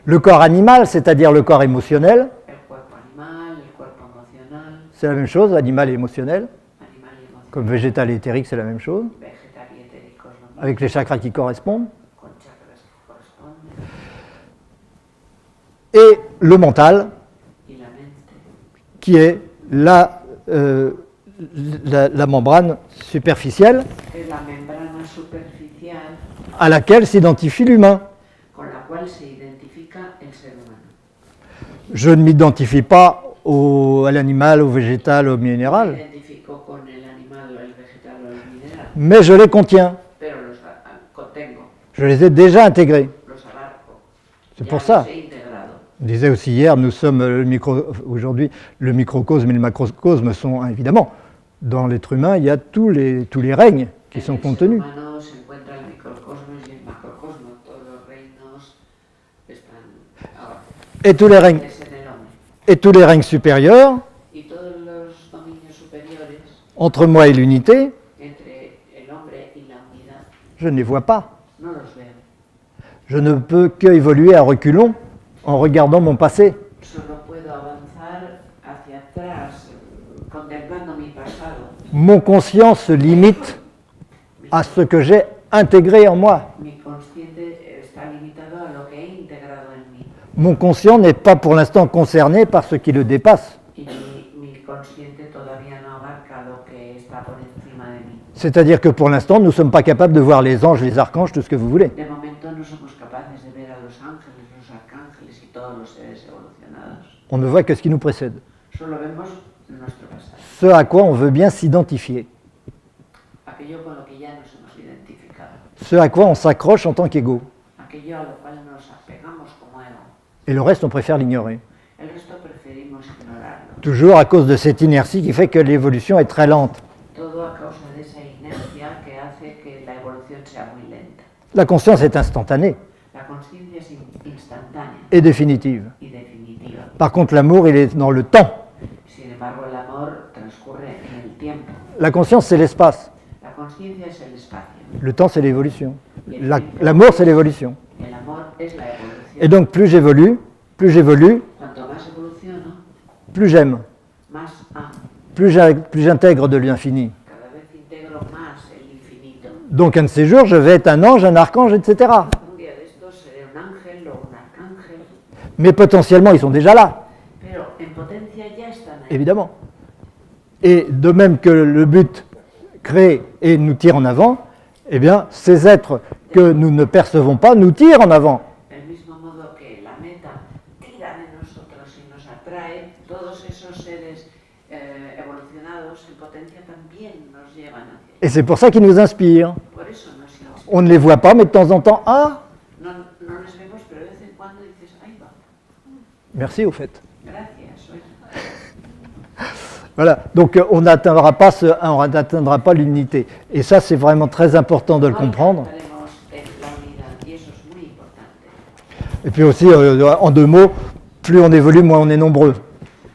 le corps animal, c'est-à-dire le corps émotionnel, el cuerpo animal, el cuerpo emocional, c'est la même chose, animal et émotionnel, animal y emocional, comme végétal et éthérique, c'est la même chose, vegetal y etérico es lo mismo, avec les chakras qui correspondent, con chakras que corresponden, et le mental, y la mente, qui est la membrane superficielle que es la membrana superficial à laquelle s'identifie l'humain. con la cual se identifica el ser humano. Je ne m'identifie pas à l'animal, au végétal, au Me minéral, identifico con el animal, el vegetal o el mineral, mais je les contiens, pero los contengo, je les ai déjà intégrés. los abarco. C'est Ya pour ça. los he integrado. On disait aussi hier, nous sommes aujourd'hui, le microcosme et le macrocosme sont évidemment, dans l'être humain, il y a tous les règnes qui En sont el ser contenus. humano se encuentra el microcosmos y el macrocosmos, todos los reinos están ahora, Et tous les règnes, es en el hombre. et tous les règnes supérieurs, Y todos los dominios superiores entre moi et l'unité, entre el hombre y la unidad, je ne les vois pas. no los veo. Je ne peux qu'évoluer à reculons en regardant mon passé. Solo puedo avanzar hacia atrás contemplando mi pasado. Mon conscient se limite à ce que j'ai intégré en moi. Mi consciente está limitado a lo que he integrado en mí. Mon conscient n'est pas pour l'instant concerné par ce qui le dépasse. Y mi consciente todavía no abarca lo que está por encima de mí. C'est-à-dire que pour l'instant, nous ne sommes pas capables de voir les anges, les archanges, tout ce que vous voulez. De momento no somos capaces de ver a los ángeles, los arcángeles y todos los seres evolucionados. On ne voit que ce qui nous précède. Solo vemos nuestro pasado, Ce à quoi on veut bien s'identifier. aquello con lo que ya nos hemos identificado, Ce à quoi on s'accroche en tant qu'ego. aquello a lo cual nos apegamos como ego. Et le reste, on préfère l'ignorer. El resto preferimos ignorarlo. Toujours à cause de cette inertie qui fait que l'évolution est très lente. Todo a causa de esa inercia que hace que la evolución sea muy lenta. La conscience est instantanée La conciencia es instantánea et définitive. y definitiva. Par contre, l'amour, il est dans le temps. Sin embargo, el amor transcurre en el tiempo. La conscience, c'est l'espace. La conciencia es el espacio. Le temps, c'est l'évolution. L'amour, c'est l'évolution. El amor es la evolución. Et donc, plus j'évolue, Cuanto más evoluciono, plus j'aime, más amo. plus j'intègre de l'infini. Cada vez integro más el infinito. Donc, un de ces jours, je vais être un ange, un archange, etc. Un día de estos seré un ángel o un arcángel, Mais potentiellement, ils sont déjà là, pero en potencia ya están ahí. évidemment. Et de même que le but crée et nous tire en avant, eh bien, ces êtres que nous ne percevons pas nous tirent en avant. Del mismo modo que la meta tira de nosotros y nos atrae, todos esos seres evolucionados en potencia también nos llevan hacia Et c'est pour ça qu'ils nous inspirent. Por eso nos inspira. On ne les voit pas, mais de temps en temps, ah, No les vemos, pero de vez en cuando dices, ahí va, merci au fait. gracias. Voilà, donc on n'atteindra pas l'unité. Et ça, c'est vraiment très important de le comprendre. Alcanzaremos la unidad y eso es muy importante. Et puis aussi, en 2 mots, plus on évolue, moins on est nombreux.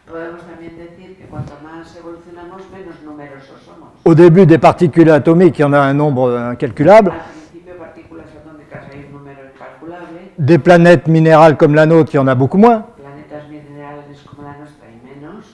Podemos también decir que cuanto más evolucionamos, menos numerosos somos. Au début des particules atomiques, il y en a un nombre incalculable. Al principio, partículas atómicas hay un número incalculable, Des planètes minérales comme la nôtre, il y en a beaucoup moins. planetas minerales como la nuestra hay menos.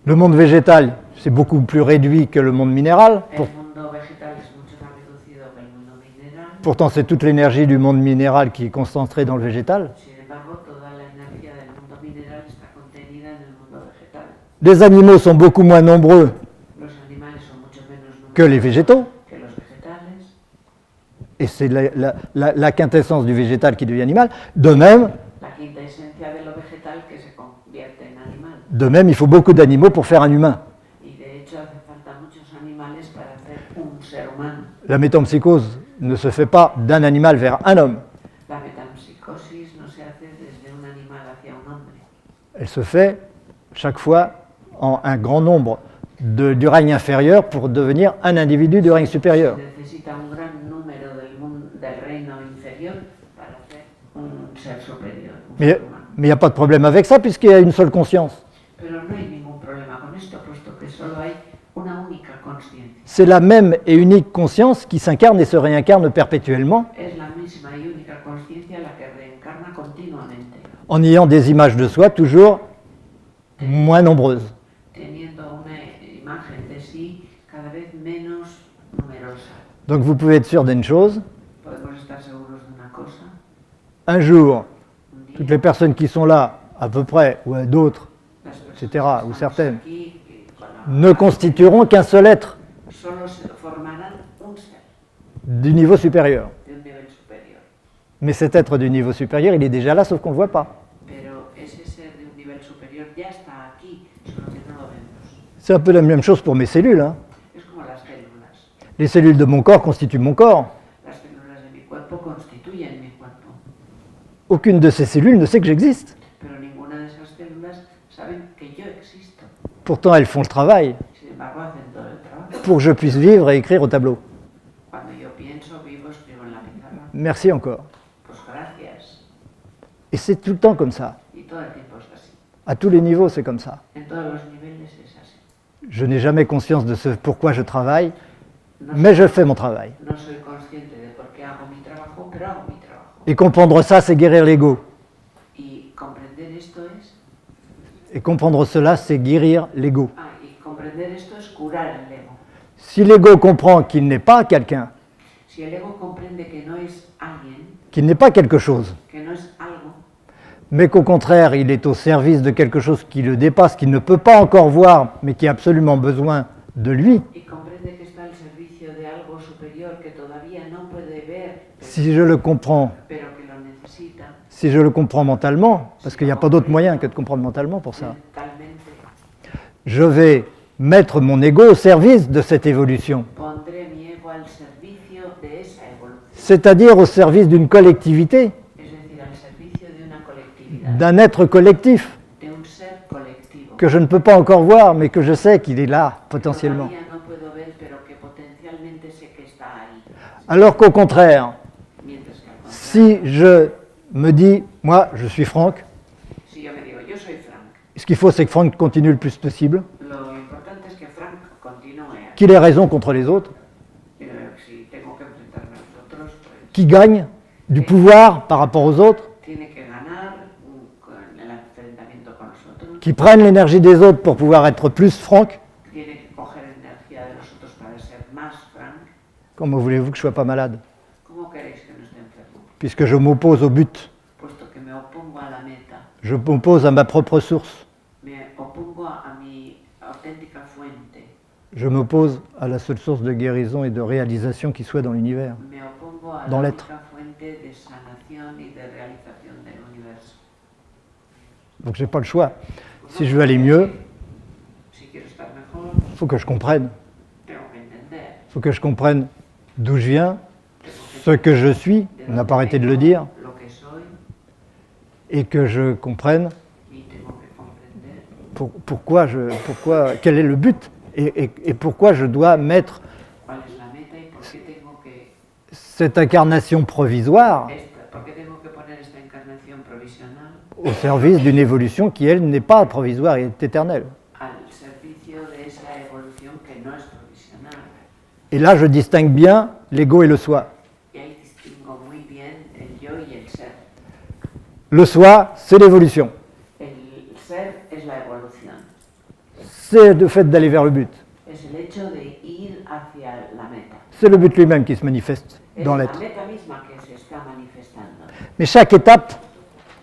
Le monde végétal, c'est beaucoup plus réduit que le monde minéral. El mundo vegetal es mucho más reducido que el mundo mineral. Pourtant, c'est toute l'énergie du monde minéral qui est concentrée dans le végétal. Sin embargo, toda la energía del mundo mineral está contenida en el mundo vegetal. Les animaux sont beaucoup moins nombreux Los animales son mucho menos que les numerosos végétaux. que los vegetales. Et c'est la quintessence du végétal qui devient animal. De même, La quinta esencia de lo vegetal que se convierte en animal. il faut beaucoup d'animaux pour faire un humain. Y de hecho hace falta muchos animales para hacer un ser humano. La métempsychose ne se fait pas d'un animal vers un homme. La metempsicosis no se hace desde un animal hacia un hombre. Elle se fait chaque fois en un grand nombre du règne inférieur pour devenir un individu du règne supérieur. Se necesita un gran número del reino inferior para hacer un ser superior, un Mais ser humano. il n'y a pas de problème avec ça puisqu'il y a une seule conscience. Pero no hay ningún problema con esto, puesto que solo hay una única consciencia. C'est la même et unique conscience qui s'incarne et se réincarne perpétuellement Es la misma y única consciencia la que reencarna continuamente, en ayant des images de soi toujours moins nombreuses. teniendo una imagen de sí cada vez menos numerosa. Donc vous pouvez être sûr d'une chose, Podemos estar seguros de una cosa, un jour, un día, toutes les personnes qui sont là, à peu près, ou d'autres, las personas etc., que ou estamos certaines, aquí, con ne constitueront qu'un seul être solo se formarán un ser du niveau supérieur. de un nivel superior. Mais cet être du niveau supérieur, il est déjà là, sauf qu'on ne le voit pas. Pero ese ser de un nivel superior ya está aquí, solo que no lo vemos. C'est un peu la même chose pour mes cellules, hein. Es como las células. Les cellules de mon corps constituent mon corps. Las células de mi cuerpo constituyen mi cuerpo, Aucune de ces cellules ne sait que j'existe. pero ninguna de esas células saben que yo existo. Pourtant, elles font le travail Sin embargo, hacen todo el trabajo. pour que je puisse vivre et écrire au tableau. Cuando yo pienso, vivo, escribo en la pizarra. Merci encore. Pues gracias. Et c'est tout le temps comme ça. Y todo el tiempo es así. À tous les niveaux, c'est comme ça. En todos los niveles es así. Je n'ai jamais conscience de ce pourquoi je travaille, No mais soy, je fais mon travail. no soy consciente de por qué hago mi trabajo, pero hago mi trabajo. Et comprendre ça, c'est guérir l'ego. Y comprender esto es... Et comprendre cela, c'est guérir l'ego. Ah, y comprender esto es curar el ego. Si l'ego comprend qu'il n'est pas quelqu'un, Si el ego comprende que no es alguien, qu'il n'est pas quelque chose, que no es algo, mais qu'au contraire, il est au service de quelque chose qui le dépasse, qu'il ne peut pas encore voir, mais qui a absolument besoin de lui, y comprende que está al servicio de algo superior que todavía no puede ver, si je le comprends, pero que lo necesita si je le comprends mentalement, parce qu'il n'y a pas d'autre moyen que de comprendre mentalement pour ça, mentalmente, je vais mettre mon ego au service de cette évolution, pondré mi ego al servicio de esa evolución, c'est-à-dire au service d'une collectivité, es decir, al servicio de una colectividad, d'un être collectif, de un ser colectivo, que je ne peux pas encore voir, mais que je sais qu'il est là, potentiellement. todavía no puedo ver, pero que potencialmente sé que está ahí. Alors qu'au contraire, Mientras que al contrario, si je me dis, moi, je suis Franck, si yo me digo, yo soy Frank, ce qu'il faut, c'est que Franck continue le plus possible, lo importante es que Frank continúe aquí. qu'il ait raison contre les autres, Si tengo que enfrentarme a los otros, pues qu'il gagne du pouvoir par rapport aux autres, tiene que ganar con el enfrentamiento con los otros, qu'il prenne l'énergie des autres pour pouvoir être plus Franck. tiene que coger energía de los otros para ser más Frank. Comment voulez-vous que je sois pas malade? ¿Cómo queréis que no esté enfermo? Puisque je m'oppose au but, Puesto que me opongo a la meta, je m'oppose à ma propre source, me opongo a mi auténtica fuente, je m'oppose à la seule source de guérison et de réalisation qui soit dans l'univers. me opongo a Dans la l'être. única fuente de sanación y de realización del universo. Donc j'ai pas le choix. Si je veux aller mieux, Si quiero estar mejor, il faut que je comprenne. tengo que entender, Il faut que je comprenne d'où je viens, tengo que ce que je suis, de on n'a dónde pas arrêté de le vengo, dire, lo que soy, et que je comprenne y tengo que comprender quel est le but et pourquoi je dois mettre ¿Cuál es la meta y por qué tengo que, cette incarnation provisoire por qué tengo que poner esta encarnación provisional au service d'une évolution qui, elle, n'est pas provisoire et est éternelle. al servicio de esa evolución que no es provisional? Et là, je distingue bien l'ego et le soi. Y ahí distingo muy bien el yo y el ser. Le soi, c'est l'évolution. El ser es la evolución, C'est le fait d'aller vers le but. es el hecho de ir hacia la meta. C'est le but lui-même qui se manifeste Es dans la l'être. meta misma que se está manifestando. Mais chaque étape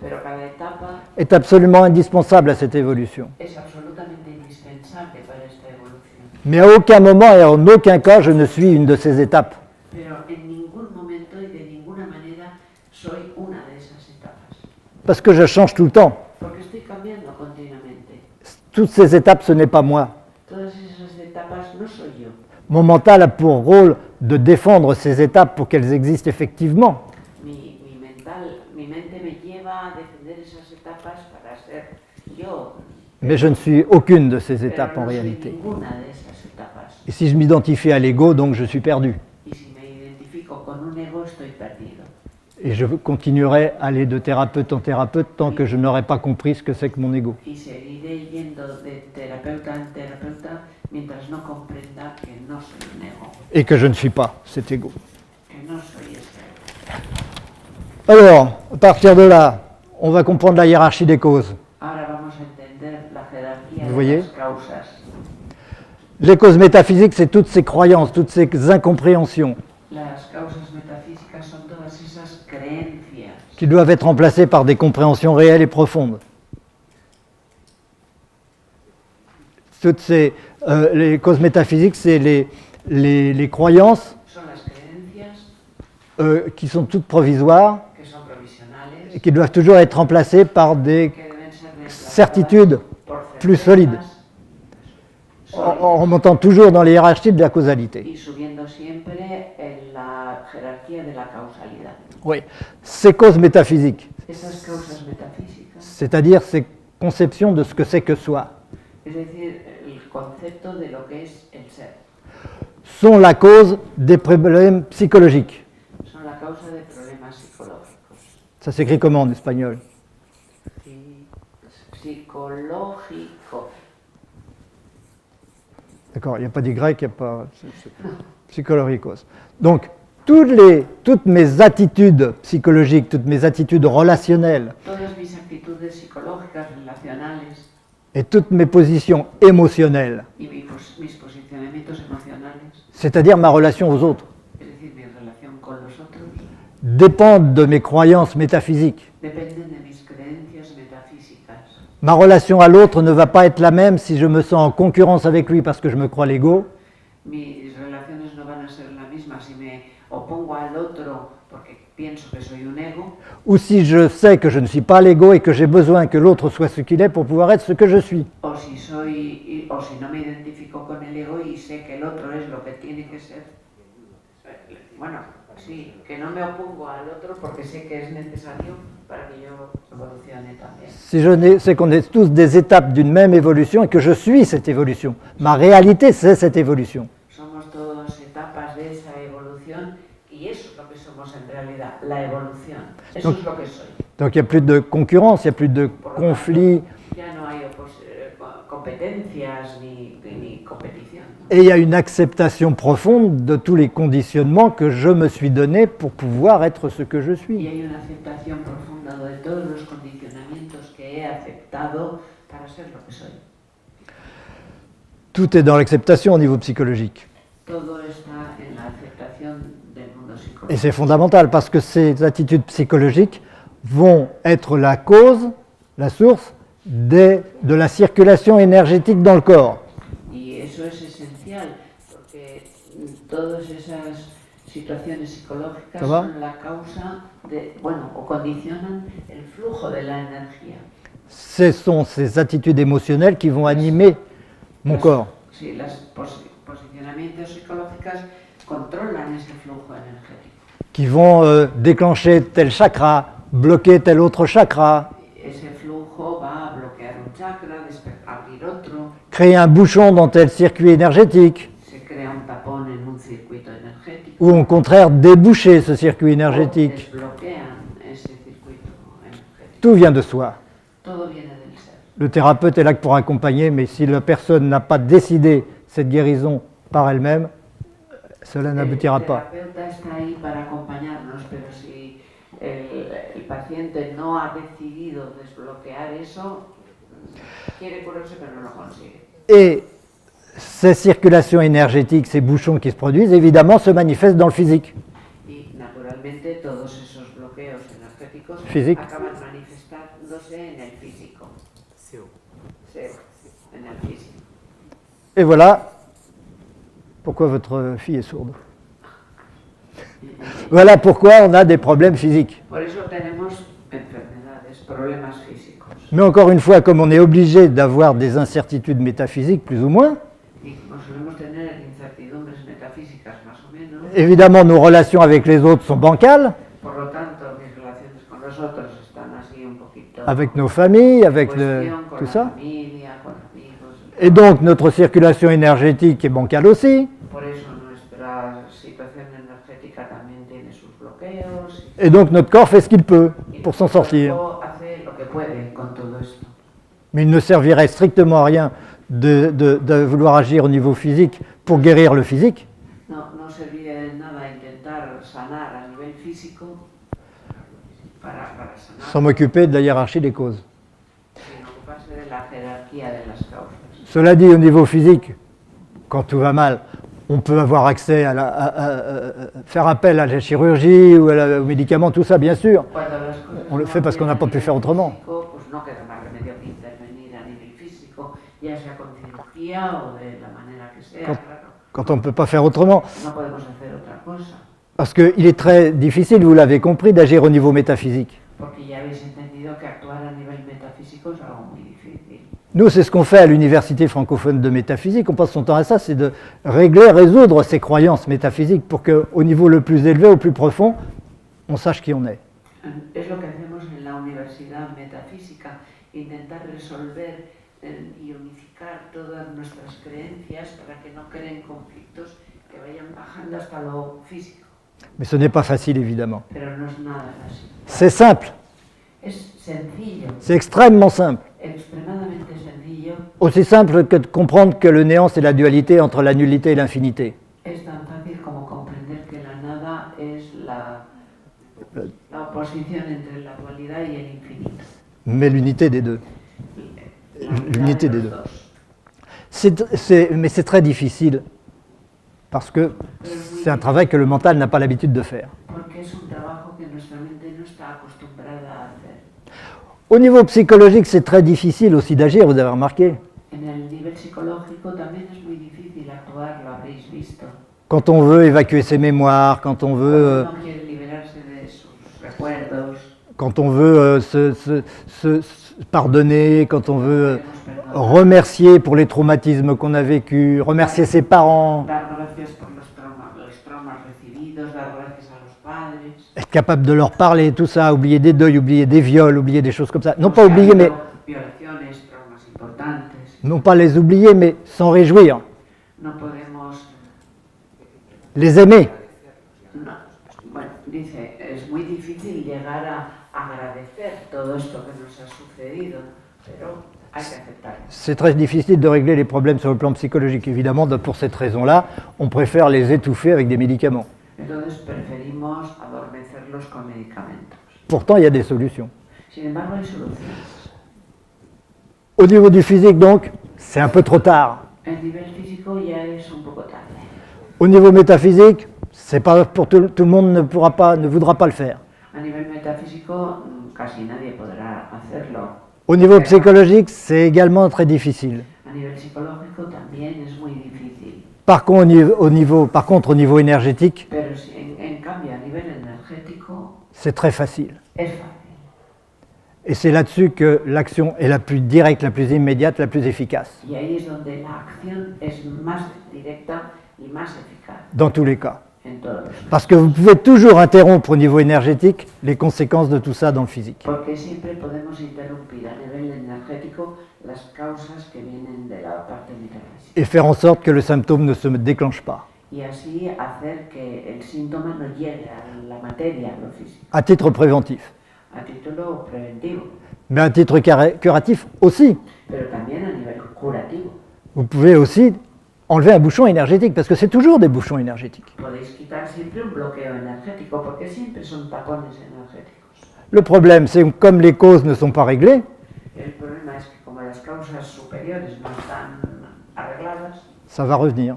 Pero cada etapa est absolument indispensable à cette évolution. es absolutamente indispensable para esta evolución. Mais à aucun moment et en aucun cas, je ne suis une de ces étapes. Pero en ningún momento y de ninguna manera soy una de esas etapas. Parce que je change tout le temps. Porque estoy cambiando continuamente. Toutes ces étapes, ce n'est pas moi. Todas esas etapas no soy yo. Mon mental a pour rôle de défendre ces étapes pour qu'elles existent effectivement. Mi mente me lleva a defender esas etapas para ser yo. Mais je ne suis aucune de ces Pero étapes en no soy réalité. ninguna de esas etapas. Et si je m'identifie à l'ego, donc je suis perdu. Y si me identifico con un ego, estoy perdido. Et je continuerai à aller de thérapeute en thérapeute tant que je n'aurai pas compris ce que c'est que mon ego. Y seguiré yendo de terapeuta en terapeuta mientras no comprenda que no soy un ego, Et que je ne suis pas cet ego. que no soy ese ego. Alors, à partir de là, on va comprendre la hiérarchie des causes. Ahora vamos a entender la jerarquía Vous de voyez? las causas. Les causes métaphysiques, c'est toutes ces croyances, toutes ces incompréhensions Las causas metafísicas son todas esas creencias qui doivent être remplacées par des compréhensions réelles et profondes. Les causes métaphysiques, c'est les croyances son las creencias qui sont toutes provisoires que son provisionales, et qui doivent toujours être remplacées par des que deben ser reemplazadas certitudes por plus certezas solides, en remontant toujours dans les hiérarchies de la causalité. y subiendo siempre en la jerarquía de la causalidad. Oui. Ces causes métaphysiques, Esas causas metafísicas, c'est-à-dire ces conceptions de ce que c'est que soi, es decir, el concepto de lo que es el ser, sont la cause des problèmes psychologiques. son la causa de problemas psicológicos. Ça s'écrit comment en espagnol? Psicológico. D'accord, il n'y a pas des grecs, il n'y a pas... Psychologicos. Donc, toutes mes attitudes psychologiques, toutes mes attitudes relationnelles Todas mis actitudes psicológicas, relacionales et toutes mes positions émotionnelles, y mis posicionamientos emocionales, c'est-à-dire ma relation aux autres, es decir, mi relación con los otros, dépendent de mes croyances métaphysiques. dependen de mis creencias metafísicas. Ma relation à l'autre ne va pas être la même si je me sens en concurrence avec lui parce que je me crois l'ego, Mis relaciones no van a ser la misma si me opongo al otro porque pienso que soy un ego, ou si je sais que je ne suis pas l'ego et que j'ai besoin que l'autre soit ce qu'il est pour pouvoir être ce que je suis. o si no me identifico con el ego y sé que el otro es lo que tiene que ser. Bueno, sí, que no me opongo al otro porque sé que es necesario para que yo evolucione también. Si je sais qu'on est tous des étapes d'une même évolution et que je suis cette évolution, ma réalité c'est cette évolution. Somos todas etapas de esa evolución y eso es lo que somos en realidad, la evolución. Eso es lo que soy. Donc il n'y a plus de concurrence, il n'y a plus de conflit, Ya no hay competencias ni competición. et il y a une acceptation profonde de tous les conditionnements que je me suis donnés pour pouvoir être ce que je Y suis. hay una aceptación profunda de todos los condicionamientos que he aceptado para ser lo que soy. Tout est dans l'acceptation au niveau psychologique. Todo está en la aceptación del mundo Et psicológico. c'est fondamental parce que ces attitudes psychologiques vont être la cause, la source de la circulation énergétique dans le corps. Y eso es esencial porque todas esas situaciones psicológicas ¿Ça va? son la causa de, bueno, o condicionan el flujo de la energía. Ce sont ces attitudes émotionnelles qui vont animer mon corps. Sí, los posicionamientos psicológicos controlan ese flujo energético. Qui vont déclencher tel chakra, bloquer tel autre chakra, Ese flujo va a bloquear un chakra, abrir créer un bouchon dans tel circuit énergétique, se crea un tapón en un circuito energético, ou au contraire déboucher ce circuit o énergétique. desbloquean ese circuito energético. Tout vient de soi. Todo viene del ser. Le thérapeute est là que pour accompagner, mais si la personne n'a pas décidé cette guérison par elle-même, cela n'aboutira pas. El terapeuta está ahí para acompañarnos, pero si el paciente no ha decidido desbloquear eso, quiere curarse pero no lo consigue. Et ces circulations énergétiques, ces bouchons qui se produisent, évidemment, se manifestent dans le physique. Y naturalmente todos esos bloqueos energéticos Físico. acaban manifestándose en el físico. Sí, en el físico. Et voilà pourquoi votre fille est sourde. Voilà pourquoi on a des problèmes physiques. Por eso tenemos enfermedades, problemas físicos. Mais encore une fois, comme on est obligé d'avoir des incertitudes métaphysiques, plus ou moins, Y como solemos tener incertidumbres metafísicas más o menos, évidemment nos relations avec les autres sont bancales, por lo tanto mis relaciones con los otros están así un poquito avec nos familles, avec cuestión, con tout la ça. familia, con amigos. Et donc notre circulation énergétique est bancale aussi. Por eso nuestra situación energética también tiene sus bloqueos. Et donc notre corps fait ce qu'il peut Y pour s'en nuestro sortir. cuerpo hace lo que puede con todo esto. Mais il ne servirait strictement à rien de vouloir agir au niveau physique pour guérir le physique. No serviría de nada intentar sanar a nivel físico para sanar, Sans m'occuper de la hiérarchie des causes. sin ocuparse de la jerarquía de las causas. Cela dit, au niveau physique, quand tout va mal, on peut avoir accès faire appel à la chirurgie ou aux médicaments, tout ça, bien sûr. Cuando las cosas On le no fait parce qu'on n'a van pas bien pu a faire nivel autrement. físico, pues no queda más remedio que intervenir a nivel físico, ya sea con cirugía o de la manera que sea, claro. Quand on ne peut pas faire autrement. No podemos hacer otra cosa, Parce qu'il est très difficile, vous l'avez compris, d'agir au niveau métaphysique. porque ya habéis entendido que actuar a nivel metafísico es algo muy difícil. Nous, c'est ce qu'on fait à l'Université francophone de métaphysique. On passe son temps à ça, c'est de régler, résoudre ces croyances métaphysiques pour qu'au niveau le plus élevé, au plus profond, on sache qui on est. Es lo que hacemos en la Universidad Metafísica, intentar resolver y unificar todas nuestras creencias para que no creen conflictos que vayan bajando hasta lo físico. Mais ce n'est pas facile, évidemment. Pero no es nada fácil. C'est simple, Es sencillo, c'est extrêmement simple. extremadamente sencillo. Aussi simple que de comprendre que le néant, c'est la dualité entre la nullité et l'infinité. Es tan fácil como comprender que la nada es la oposición entre la dualidad y el infinito. Mais l'unité des deux. La unidad L'unité de des los deux. dos. Mais c'est très difficile, parce que c'est un travail que le mental n'a pas l'habitude de faire. Porque es un trabajo que nuestra mente no está acostumbrada a hacer. Au niveau psychologique, c'est très difficile aussi d'agir, vous avez remarqué. En el nivel psicológico también es muy difícil actuar, lo habréis visto. Quand on veut évacuer ses mémoires, quand on veut, Cuando uno quiere liberarse de sus recuerdos, quand on veut se pardonner, quand on veut remercier pour les traumatismes qu'on a vécus, remercier ses parents, dar gracias por los traumas recibidos, dar gracias a los padres. être capable de leur parler, tout ça, oublier des deuils, oublier des viols, oublier des choses comme ça. Non Pues pas que ha oublier, mais habido violaciones, traumas importantes. non pas les oublier, mais s'en réjouir, No podemos, les aimer. no, bueno, dice, es muy difícil llegar a agradecer todo esto que nos ha sucedido, pero hay que aceptarlo. C'est très difficile de régler les problèmes sur le plan psychologique. Évidemment, pour cette raison-là, on préfère les étouffer avec des médicaments. Entonces preferimos adormecerlos con medicamentos. Pourtant, il y a des solutions. Sin embargo, hay soluciones. Au niveau du physique, donc, c'est un peu trop tard. El nivel físico ya es un poco tarde. Au niveau métaphysique, c'est pas pour tout le monde ne voudra pas le faire. A nivel metafísico, casi nadie podrá hacerlo. Au niveau psychologique, c'est également très difficile. A nivel psicológico también es muy difícil. Par contre, au niveau énergétique, Pero en cambio, a nivel energético, c'est très facile. es fácil. Et c'est là-dessus que l'action est la plus directe, la plus immédiate, la plus efficace, Y ahí es donde la acción es más directa y más eficaz, dans tous les cas. en todos los Parce que vous pouvez toujours interrompre au niveau énergétique les conséquences de tout ça dans le physique. Porque siempre podemos interrumpir a nivel energético las causas que vienen de la parte metafísica. Et faire en sorte que le symptôme ne se déclenche pas. Y así hacer que el síntoma no llegue a la materia, a lo físico, À titre préventif. a título preventivo, Mais à titre curatif aussi. pero también a nivel curativo. Vous pouvez aussi enlever un bouchon énergétique, parce que c'est toujours des bouchons énergétiques. Podéis quitar siempre un bloqueo energético, porque siempre son tapones energéticos. Le problème, c'est que comme les causes ne sont pas réglées, El problema es que como las causas superiores no están arregladas, ça va revenir.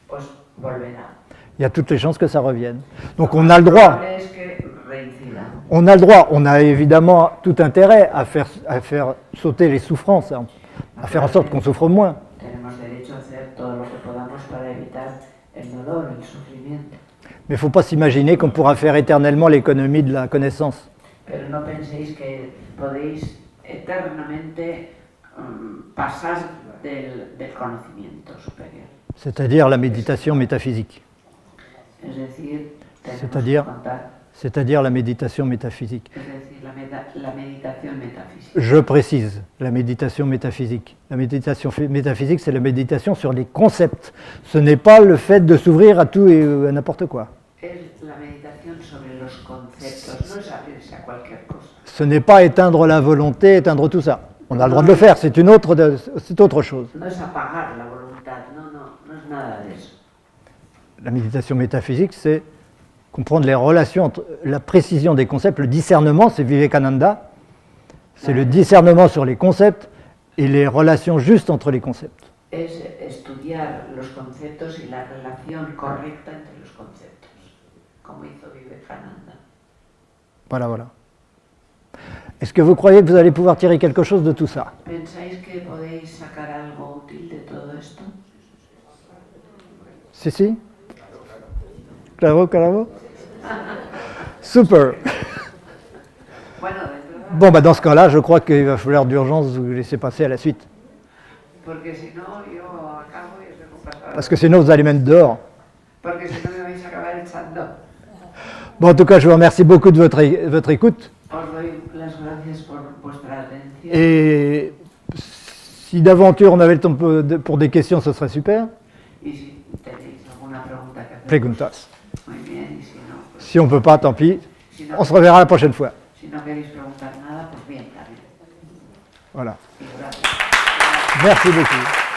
pues volverá. Il y a toutes les chances que ça revienne. Donc on a le droit. Lo probable es que reincida. On a le droit. On a évidemment tout intérêt à faire sauter les souffrances, hein, à faire en sorte qu'on souffre moins. Tenemos derecho a hacer todo lo que podamos para evitar el dolor, el sufrimiento. Mais il ne faut pas s'imaginer qu'on pourra faire éternellement l'économie de la connaissance. Pero no penséis que podéis eternamente pasar del conocimiento superior. C'est-à-dire la méditation métaphysique. Es decir, tenemos C'est-à-dire que contar, C'est-à-dire la méditation métaphysique. es decir, la meditación metafísica. Je précise, la méditation métaphysique. La méditation métaphysique, c'est la méditation sur les concepts. Ce n'est pas le fait de s'ouvrir à tout et à n'importe quoi. Es la meditación sobre los conceptos, no es abrirse a cualquier cosa. Ce n'est pas éteindre la volonté, éteindre tout ça. On a le droit de le faire, c'est autre chose. No es apagar la voluntad, no es nada de eso. La méditation métaphysique, c'est comprendre les relations entre la précision des concepts, le discernement, c'est Vivekananda, c'est le discernement sur les concepts et les relations justes entre les concepts. Es estudiar los conceptos y la relación correcta entre los conceptos, como hizo Vivekananda. Voilà, voilà. Est-ce que vous croyez que vous allez pouvoir tirer quelque chose de tout ça? ¿Pensáis que podéis sacar algo útil de todo esto? Si, si? Claro, claro. Super. Bueno, de verdad, Bon, bah dans ce cas-là, je crois qu'il va falloir d'urgence vous laisser passer à la suite. porque si no yo acabo y os dejo pasar. Parce que sinon, vous allez mettre dehors. Porque si no me vais a acabar echando. Bon, en tout cas, je vous remercie beaucoup de votre écoute. Os doy las gracias por vuestra atención. Et si d'aventure on avait le temps pour des questions, ce serait super. Y si tenéis alguna pregunta que hacer, Preguntas. muy bien. Y si no, pues, Si on ne peut pas, tant pis. si no, On se reverra la prochaine fois. si no queréis preguntar nada, pues bien, también. Voilà. Y gracias. Merci beaucoup.